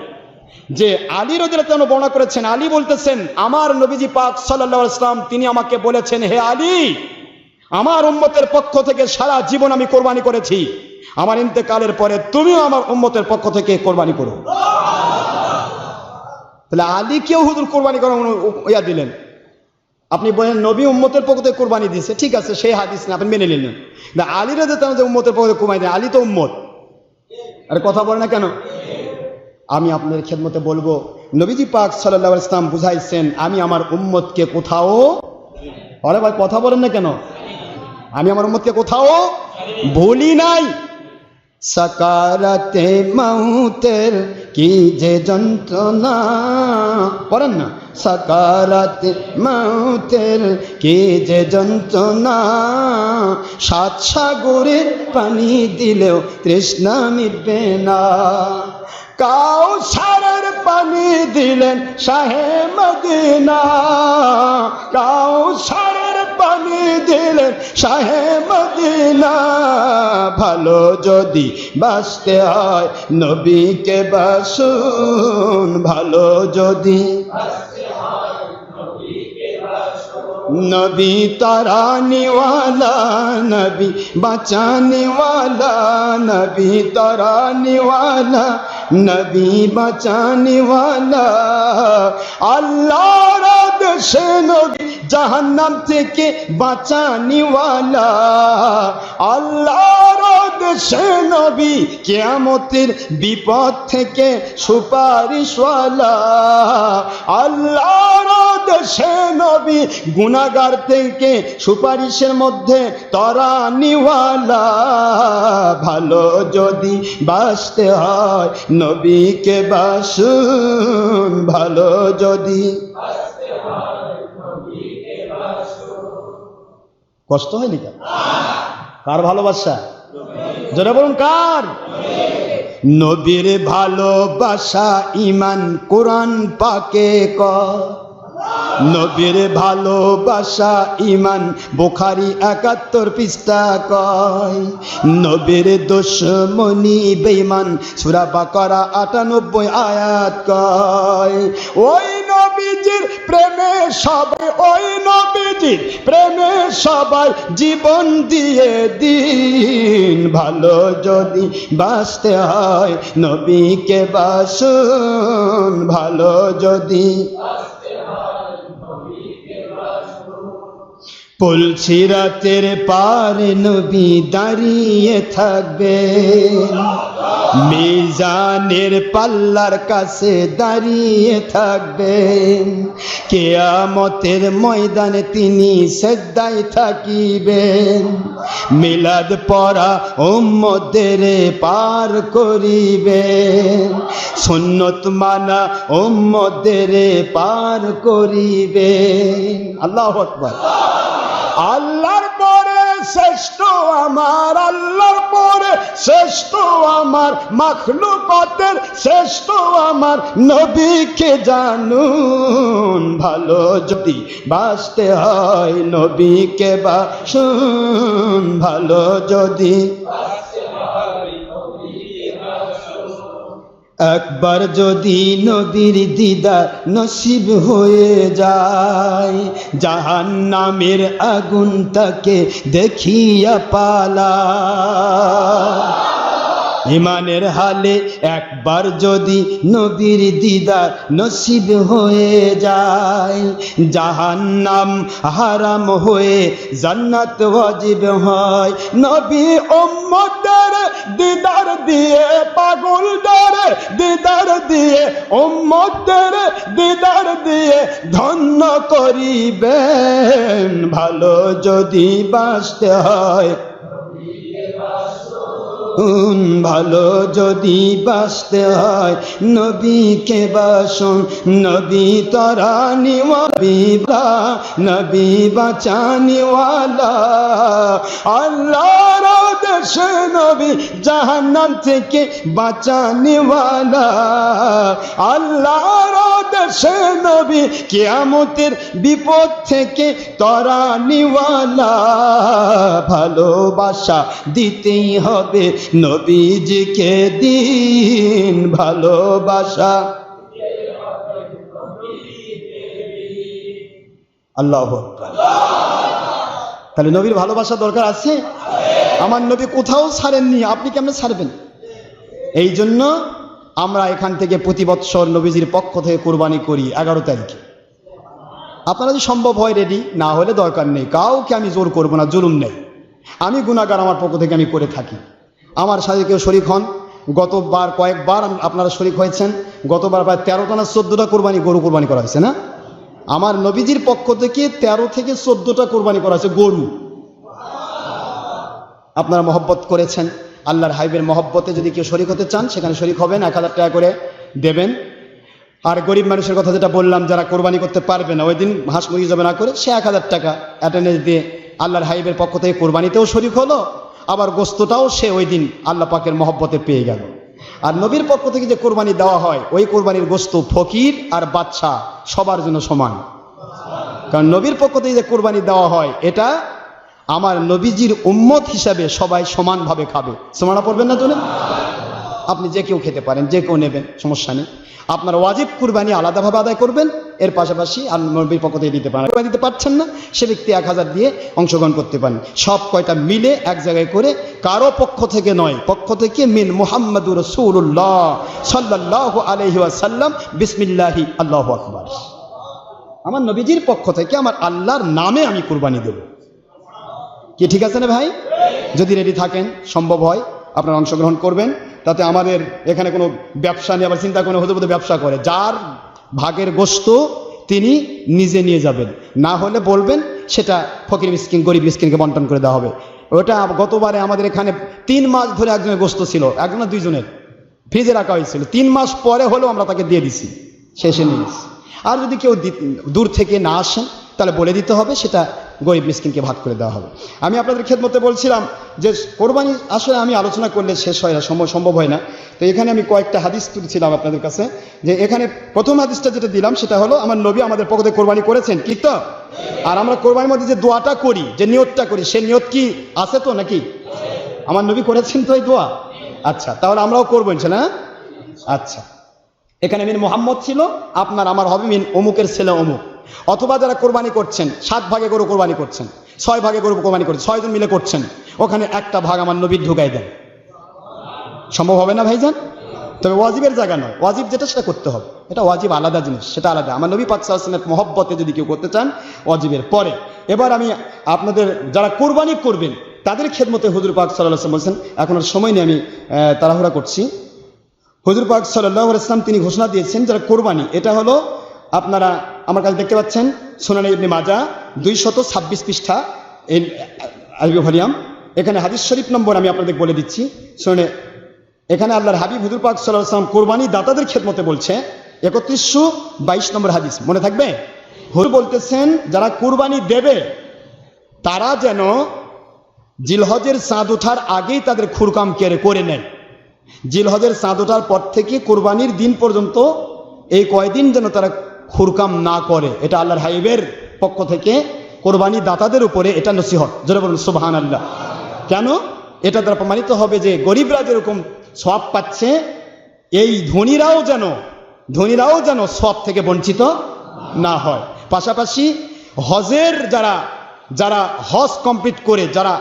যে আলী রাদিয়াল্লাহু আনহু বর্ণনা করেছেন, আলী বলতেছেন, আমার নবীজি পাক সাল্লাল্লাহু আলাইহি ওয়াসাল্লাম তিনি আমাকে বলেছেন, হে আলী, আমার উম্মতের পক্ষ থেকে সারা জীবন আমি কোরবানি করেছি, আমার ইন্তেকালের পরে তুমিও আমার উম্মতের পক্ষ থেকে কোরবানি করো। তাহলে আলী কেউ হুজুর কোরবানি করার ইয়া দিলেন। আপনি বলেন নবী উম্মতের পক্ষ থেকে কোরবানি দিয়েছে, ঠিক আছে, সেই হাদিস না আপনি মেনে নিলেন। না, আলী রাদিয়াল্লাহু আনহু যে উম্মতের পক্ষ থেকে কোরবানি দেন, আলী তো উম্মত। আরে কথা বলে না কেন? আমি আপনাদের খেদমতে বলবো, নবীজি পাক সাল্লাল্লাহু আলাইহি ওয়াসাল্লাম বুঝাইছেন, আমি আমার উম্মতকে কোথাও, আরে ভাই কথা বলেন না কেন, আমি আমার উম্মতকে কোথাও ভুলি নাই। সাকারাতে মাউতের কি যে যন্ত্রণা, পড়েন না, সাকারাতে মাউতের কি যে যন্ত্রণা, সাত সাগরের পানি দিলেও তৃষ্ণা মিটবে না, কাউসারের পানি দিলেন শাহে মদিনা, কাউসারের পানি দিলেন শাহে মদিনা, ভালো যদি বাঁচতে হয় নবীকে বাসুন, ভালো যদি নবী তারানে ওয়ালা, নবী বাঁচানে ওয়ালা, নবী তারানে ওয়ালা, নবী বাঁচানে ওয়ালা, আল্লাহর আদেশে নবী জাহান্নাম থেকে বাঁচানে ওয়ালা, আল্লাহর আদেশে নবী কিয়ামতের বিপদ থেকে সুপারিশওয়ালা, আল্লাহর আদেশে নবী গুনাহগার থেকে সুপারিশের মধ্যে তরানিওয়ালা, ভালো যদি বাঁচতে হয় নবীকে বাসুন, ভালো যদি কষ্ট হয়নি কেন? কার ভালোবাসা? জোরে বলুন কার? নবীর ভালোবাসা ঈমান কোরআন পাকে কয়, নবীর ভালোবাসা ঈমান বুখারী ৭১ পৃষ্ঠা কয়, নবীর দুশমনি বেঈমান সূরা বাকারা ৯৮ আয়াত কয়, ওই নবীজির প্রেমে সবাই, ওই নবীজির প্রেমে সবাই জীবন দিয়ে দিন, ভালো যদি বাঁচতে হয় নবীকে বাসুন, ভালো যদি পুলসিরাতের পারে নবী দাঁড়িয়ে থাকবে, মিজানের পাল্লার কাছে দাঁড়িয়ে থাকবেন, কিয়ামতের ময়দানে তিনি সিজদায় থাকিবেন, মিলাদ পড়া উম্মতদের পার করিবেন, সুন্নত মানা উম্মতদের পার করিবেন। আল্লাহু আকবার। আল্লাহর পরে শ্রেষ্ঠ আমার, আল্লাহর পরে শ্রেষ্ঠ আমার, মাখলুকাতের শ্রেষ্ঠ আমার নবীকে জানুন, ভালো যদি বাঁচতে হয় নবীকে বাসুন, ভালো যদি একবার যদি নবীর দিদার নসিব হয়ে যায়, জাহান্নামের আগুন তাকে দেখিয়া পালা। ইমানের হালে একবার যদি নবীর দিদার নসিব হয়ে যায়, জাহান্নাম হারাম হয়ে জান্নাত ওয়াজিব হয়। নবী উম্মতের দিদার দিয়ে, পাগলদের দিদার দিয়ে, উম্মতের দিদার দিয়ে ধন্য করিবেন, ভালো যদি বাঁচতে হয় ভালো যদি বাঁচতে হয় নবীকে বাসুন, নবী তরানিওয়ালা, নবী বাঁচানিওয়ালা। আল্লাহর দেশে নবী জাহান্নাম থেকে বাঁচানিওয়ালা, আল্লাহর দেশে নবী কিয়ামতের বিপদ থেকে তরানিওয়ালা। ভালোবাসা দিতেই হবে নবীজিকে দিন, ভালোবাসা। আল্লাহু আকবার। তাহলে নবীর ভালোবাসা দরকার আছে। আমার নবী কোথাও ছাড়েননি, আপনি কেমনে ছাড়বেন? এই জন্য আমরা এখান থেকে প্রতি বৎসর নবীজির পক্ষ থেকে কোরবানি করি 11 তারিখে। আপনারা যদি সম্ভব হয় রেডি, না হলে দরকার নেই, কাউকে আমি জোর করবো না, জুলুম নেই। আমি গুনাহগার, আমার পক্ষ থেকে আমি করে থাকি। আমার সাথে কেউ শরীক হন, গতবার কয়েকবার আপনারা শরীক হয়েছেন, গতবার প্রায় 13টা না 14টা কোরবানি গরু কোরবানি করা হয়েছে না? আমার নবীজির পক্ষ থেকে 13 থেকে 14টা কোরবানি করা হয়েছে গরু। আপনারা মহব্বত করেছেন, আল্লাহর হাবিবের মহব্বতে যদি কেউ শরীক হতে চান সেখানে শরীক হবেন, 1000 টাকা করে দেবেন। আর গরিব মানুষের কথা যেটা বললাম, যারা কোরবানি করতে পারবে না, ওই দিন হাঁস মুরগি জবে না করে সে 1000 টাকা অ্যাটেন্ডেন্স দিয়ে আল্লাহর হাবিবের পক্ষ থেকে কোরবানিতেও শরীক হলো, আবার গোস্তটাও সে ওই দিন আল্লাহ পাকের মহব্বতে পেয়ে গেল। আর নবীর পক্ষ থেকে যে কোরবানি দেওয়া হয়, ওই কোরবানির গোস্ত ফকির আর বাদশা সবার জন্য সমান। কারণ নবীর পক্ষ থেকে যে কোরবানি দেওয়া হয়, এটা আমার নবীজির উম্মত হিসাবে সবাই সমানভাবে খাবে। সুবহানাল্লাহ পড়বেন না চলে? আপনি যে কেউ খেতে পারেন, যে কেউ নেবেন, সমস্যা নেই। আপনার ওয়াজিব কুরবানি আলাদাভাবে আদায় করবেন, এর পাশাপাশি নবীর পক্ষ থেকে দিতে পারেন। দিতে পারছেন না, সে ব্যক্তি 1000 দিয়ে অংশগ্রহণ করতে পারেন। সব কয়টা মিলে এক জায়গায় করে, কারো পক্ষ থেকে নয়, পক্ষ থেকে মিন মুহাম্মাদুর রাসূলুল্লাহ সাল্লাল্লাহু আলাইহি ওয়াসাল্লাম বিসমিল্লাহি আল্লাহু আকবার। আমার নবীজির পক্ষ থেকে আমার আল্লাহর নামে আমি কুরবানি দেব। কি ঠিক আছে না ভাই? যদি রেডি থাকেন, সম্ভব হয়, আপনারা অংশগ্রহণ করবেন। তাতে আমাদের এখানে কোনো ব্যবসা নিয়ে আবার চিন্তা করে হতে হতে ব্যবসা করে, যার ভাগের গোস্ত তিনি নিজে নিয়ে যাবেন, না হলে বলবেন, সেটা ফকির মিসকিন, গরিব মিসকিনকে বন্টন করে দেওয়া হবে। ওটা গতবারে আমাদের এখানে 3 মাস ধরে একজনের গোস্ত ছিল, একজন না 2জনের, ফ্রিজে রাখা হয়েছিল। 3 মাস পরে হলেও আমরা তাকে দিয়ে দিছি, শেষে নিয়ে গেছি। আর যদি কেউ দূর থেকে না আসেন তাহলে বলে দিতে হবে, সেটা গরিব মিসকিনকে ভাগ করে দেওয়া হবে। আমি আপনাদের খেদমতে বলছিলাম যে কোরবানি আসলে আমি আলোচনা করলে শেষ হয় না, সম্ভব হয় না। তো এখানে আমি কয়েকটা হাদিস তুলছিলাম আপনাদের কাছে। যে এখানে প্রথম হাদিসটা যেটা দিলাম সেটা হলো, আমার নবী আমাদের পক্ষ থেকে কোরবানি করেছেন, ঠিক তো? আর আমরা কোরবানির মধ্যে যে দোয়াটা করি, যে নিয়তটা করি, সে নিয়ত কি আছে তো নাকি? আমার নবী করেছেন তো এই দোয়া? আচ্ছা, তাহলে আমরাও করবো ইনশাআল্লাহ। আচ্ছা, এখানে মিন মুহাম্মদ ছিল, আপনার আমার হবে মিন অমুকের ছেলে অমুক। অথবা যারা কোরবানি করছেন, 7 ভাগে গরু কোরবানি করছেন, 6 ভাগে গরু কোরবানি করছেন, 6 জন মিলে করছেন, ওখানে একটা ভাগ আমার নবীর ঢুকাই দেন। সম্ভব হবে না ভাইজান? তবে ওয়াজিবের জায়গা নয়, ওয়াজিব যেটা সেটা করতে হবে। এটা ওয়াজিব আলাদা জিনিস, সেটা আলাদা। আমার নবী পাক সাল্লাল্লাহু আলাইহি ওয়াসাল্লামের মহব্বতে যদি কেউ করতে চান ওয়াজিবের পরে। এবার আমি আপনাদের যারা কোরবানি করবেন তাদের খেদমতে হুজুর পাক সাল্লাল্লাহু আলাইহি ওয়াসাল্লাম বলছেন, এখন আর সময় নেই, আমি তাড়াহুড়া করছি। হুজুর পাক সাল্লাল্লাহু আলাইহি ওয়াসাল্লাম তিনি ঘোষণা দিয়েছেন যারা কোরবানি, এটা হলো আপনারা আমার কাছে দেখতে পাচ্ছেন সুনানে ইবনে মাজাহ 226 পৃষ্ঠা এই আরবি ভলিউম। এখানে হাদিস শরীফ নম্বর আমি আপনাদের বলে দিচ্ছি শুনে। এখানে আল্লাহর হাবিব হুজুর পাক সাল্লাল্লাহু আলাইহি ওয়াসাল্লাম কোরবানি দাতাদের খেদমতে বলছে 3122 নম্বর হাদিস, মনে থাকবে? হুজুর বলতেছেন যারা কোরবানি দেবে তারা যেন জিলহজের চাঁদ ওঠার আগেই তাদের খুরকাম করে নেয়। জিলহজের চাঁদ ওঠার পর থেকে কোরবানির দিন পর্যন্ত এই কয়দিন যেন তারা খুরকাম না করে। এটা আল্লাহর হাবিবের পক্ষ থেকে কোরবানি দাতাদের উপরে এটা নসিহত। জোরে বলুন সুবহানাল্লাহ। কেন? এটা দ্বারা প্রমাণিত হবে যে গরিবরা যেরকম সওয়াব পাচ্ছে, এই ধনীরাও যেন সওয়াব থেকে বঞ্চিত না হয়। পাশাপাশি হজের যারা হজ কমপ্লিট করে, যারা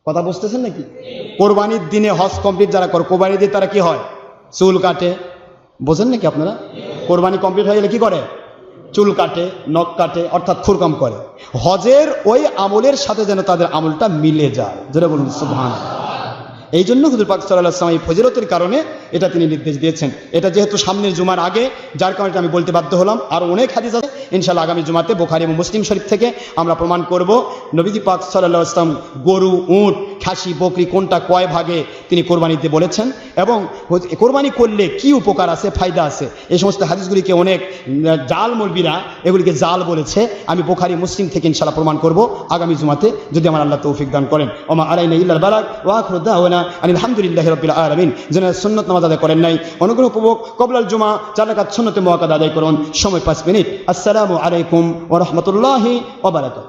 কথা বুঝতেছেন নাকি, কোরবানির দিনে হজ কমপ্লিট যারা করে, কোরবানির দিনে তারা কি হয়? চুল কাটে। বোঝেন নাকি আপনারা? কোরবানি কমপ্লিট হয়ে গেলে কি করে? চুল কাটে, নখ কাটে, অর্থাৎ খুরকাম করে। হজের ওই আমলের সাথে যেন তাদের আমলটা মিলে যায়। যেটা বলুন সুবহানাল্লাহ। এই জন্য হুজুর পাক সাল্লাল্লাহু আলাইহি ওয়াসাল্লাম এই ফজিলতের কারণে এটা তিনি নির্দেশ দিয়েছেন। এটা যেহেতু সামনের জুমার আগে, যার কারণে আমি বলতে বাধ্য হলাম। আর অনেক হাদিস আছে, ইনশাআল্লাহ আগামী জুমাতে বুখারী এবং মুসলিম শরীফ থেকে আমরা প্রমাণ করব নবীজি পাক সাল্লাল্লাহু আলাইহি ওয়াসাল্লাম গরু, উট, খাসি, বকরি কোনটা কয় ভাগে তিনি কোরবানিতে বলেছেন এবং কোরবানি করলে কি উপকার আছে, ফায়দা আছে। এই সমস্ত হাদিসগুলিকে অনেক জাল মৌলবীরা এগুলিকে জাল বলেছে। আমি বুখারী মুসলিম থেকে ইনশাআল্লাহ প্রমাণ করব আগামী জুমাতে, যদি আমার আল্লাহ তৌফিক দান করেন। ওমা আলাইনা ইল্লাল বালাগ ওয়া আখিরু দাওয়ানা আলহামদুলিল্লাহি রাব্বিল আলামিন। যারা সুন্নাত নামাজ আদায় করেন নাই অনুগ্রহপূর্বক কবলাল জুমা 4 রাকাত সুন্নতে মুআক্কাদা আদায় করুন, সময় 5 মিনিট। আসসালামু আলাইকুম ওয়া রাহমাতুল্লাহি ওয়া বারাকাতুহু।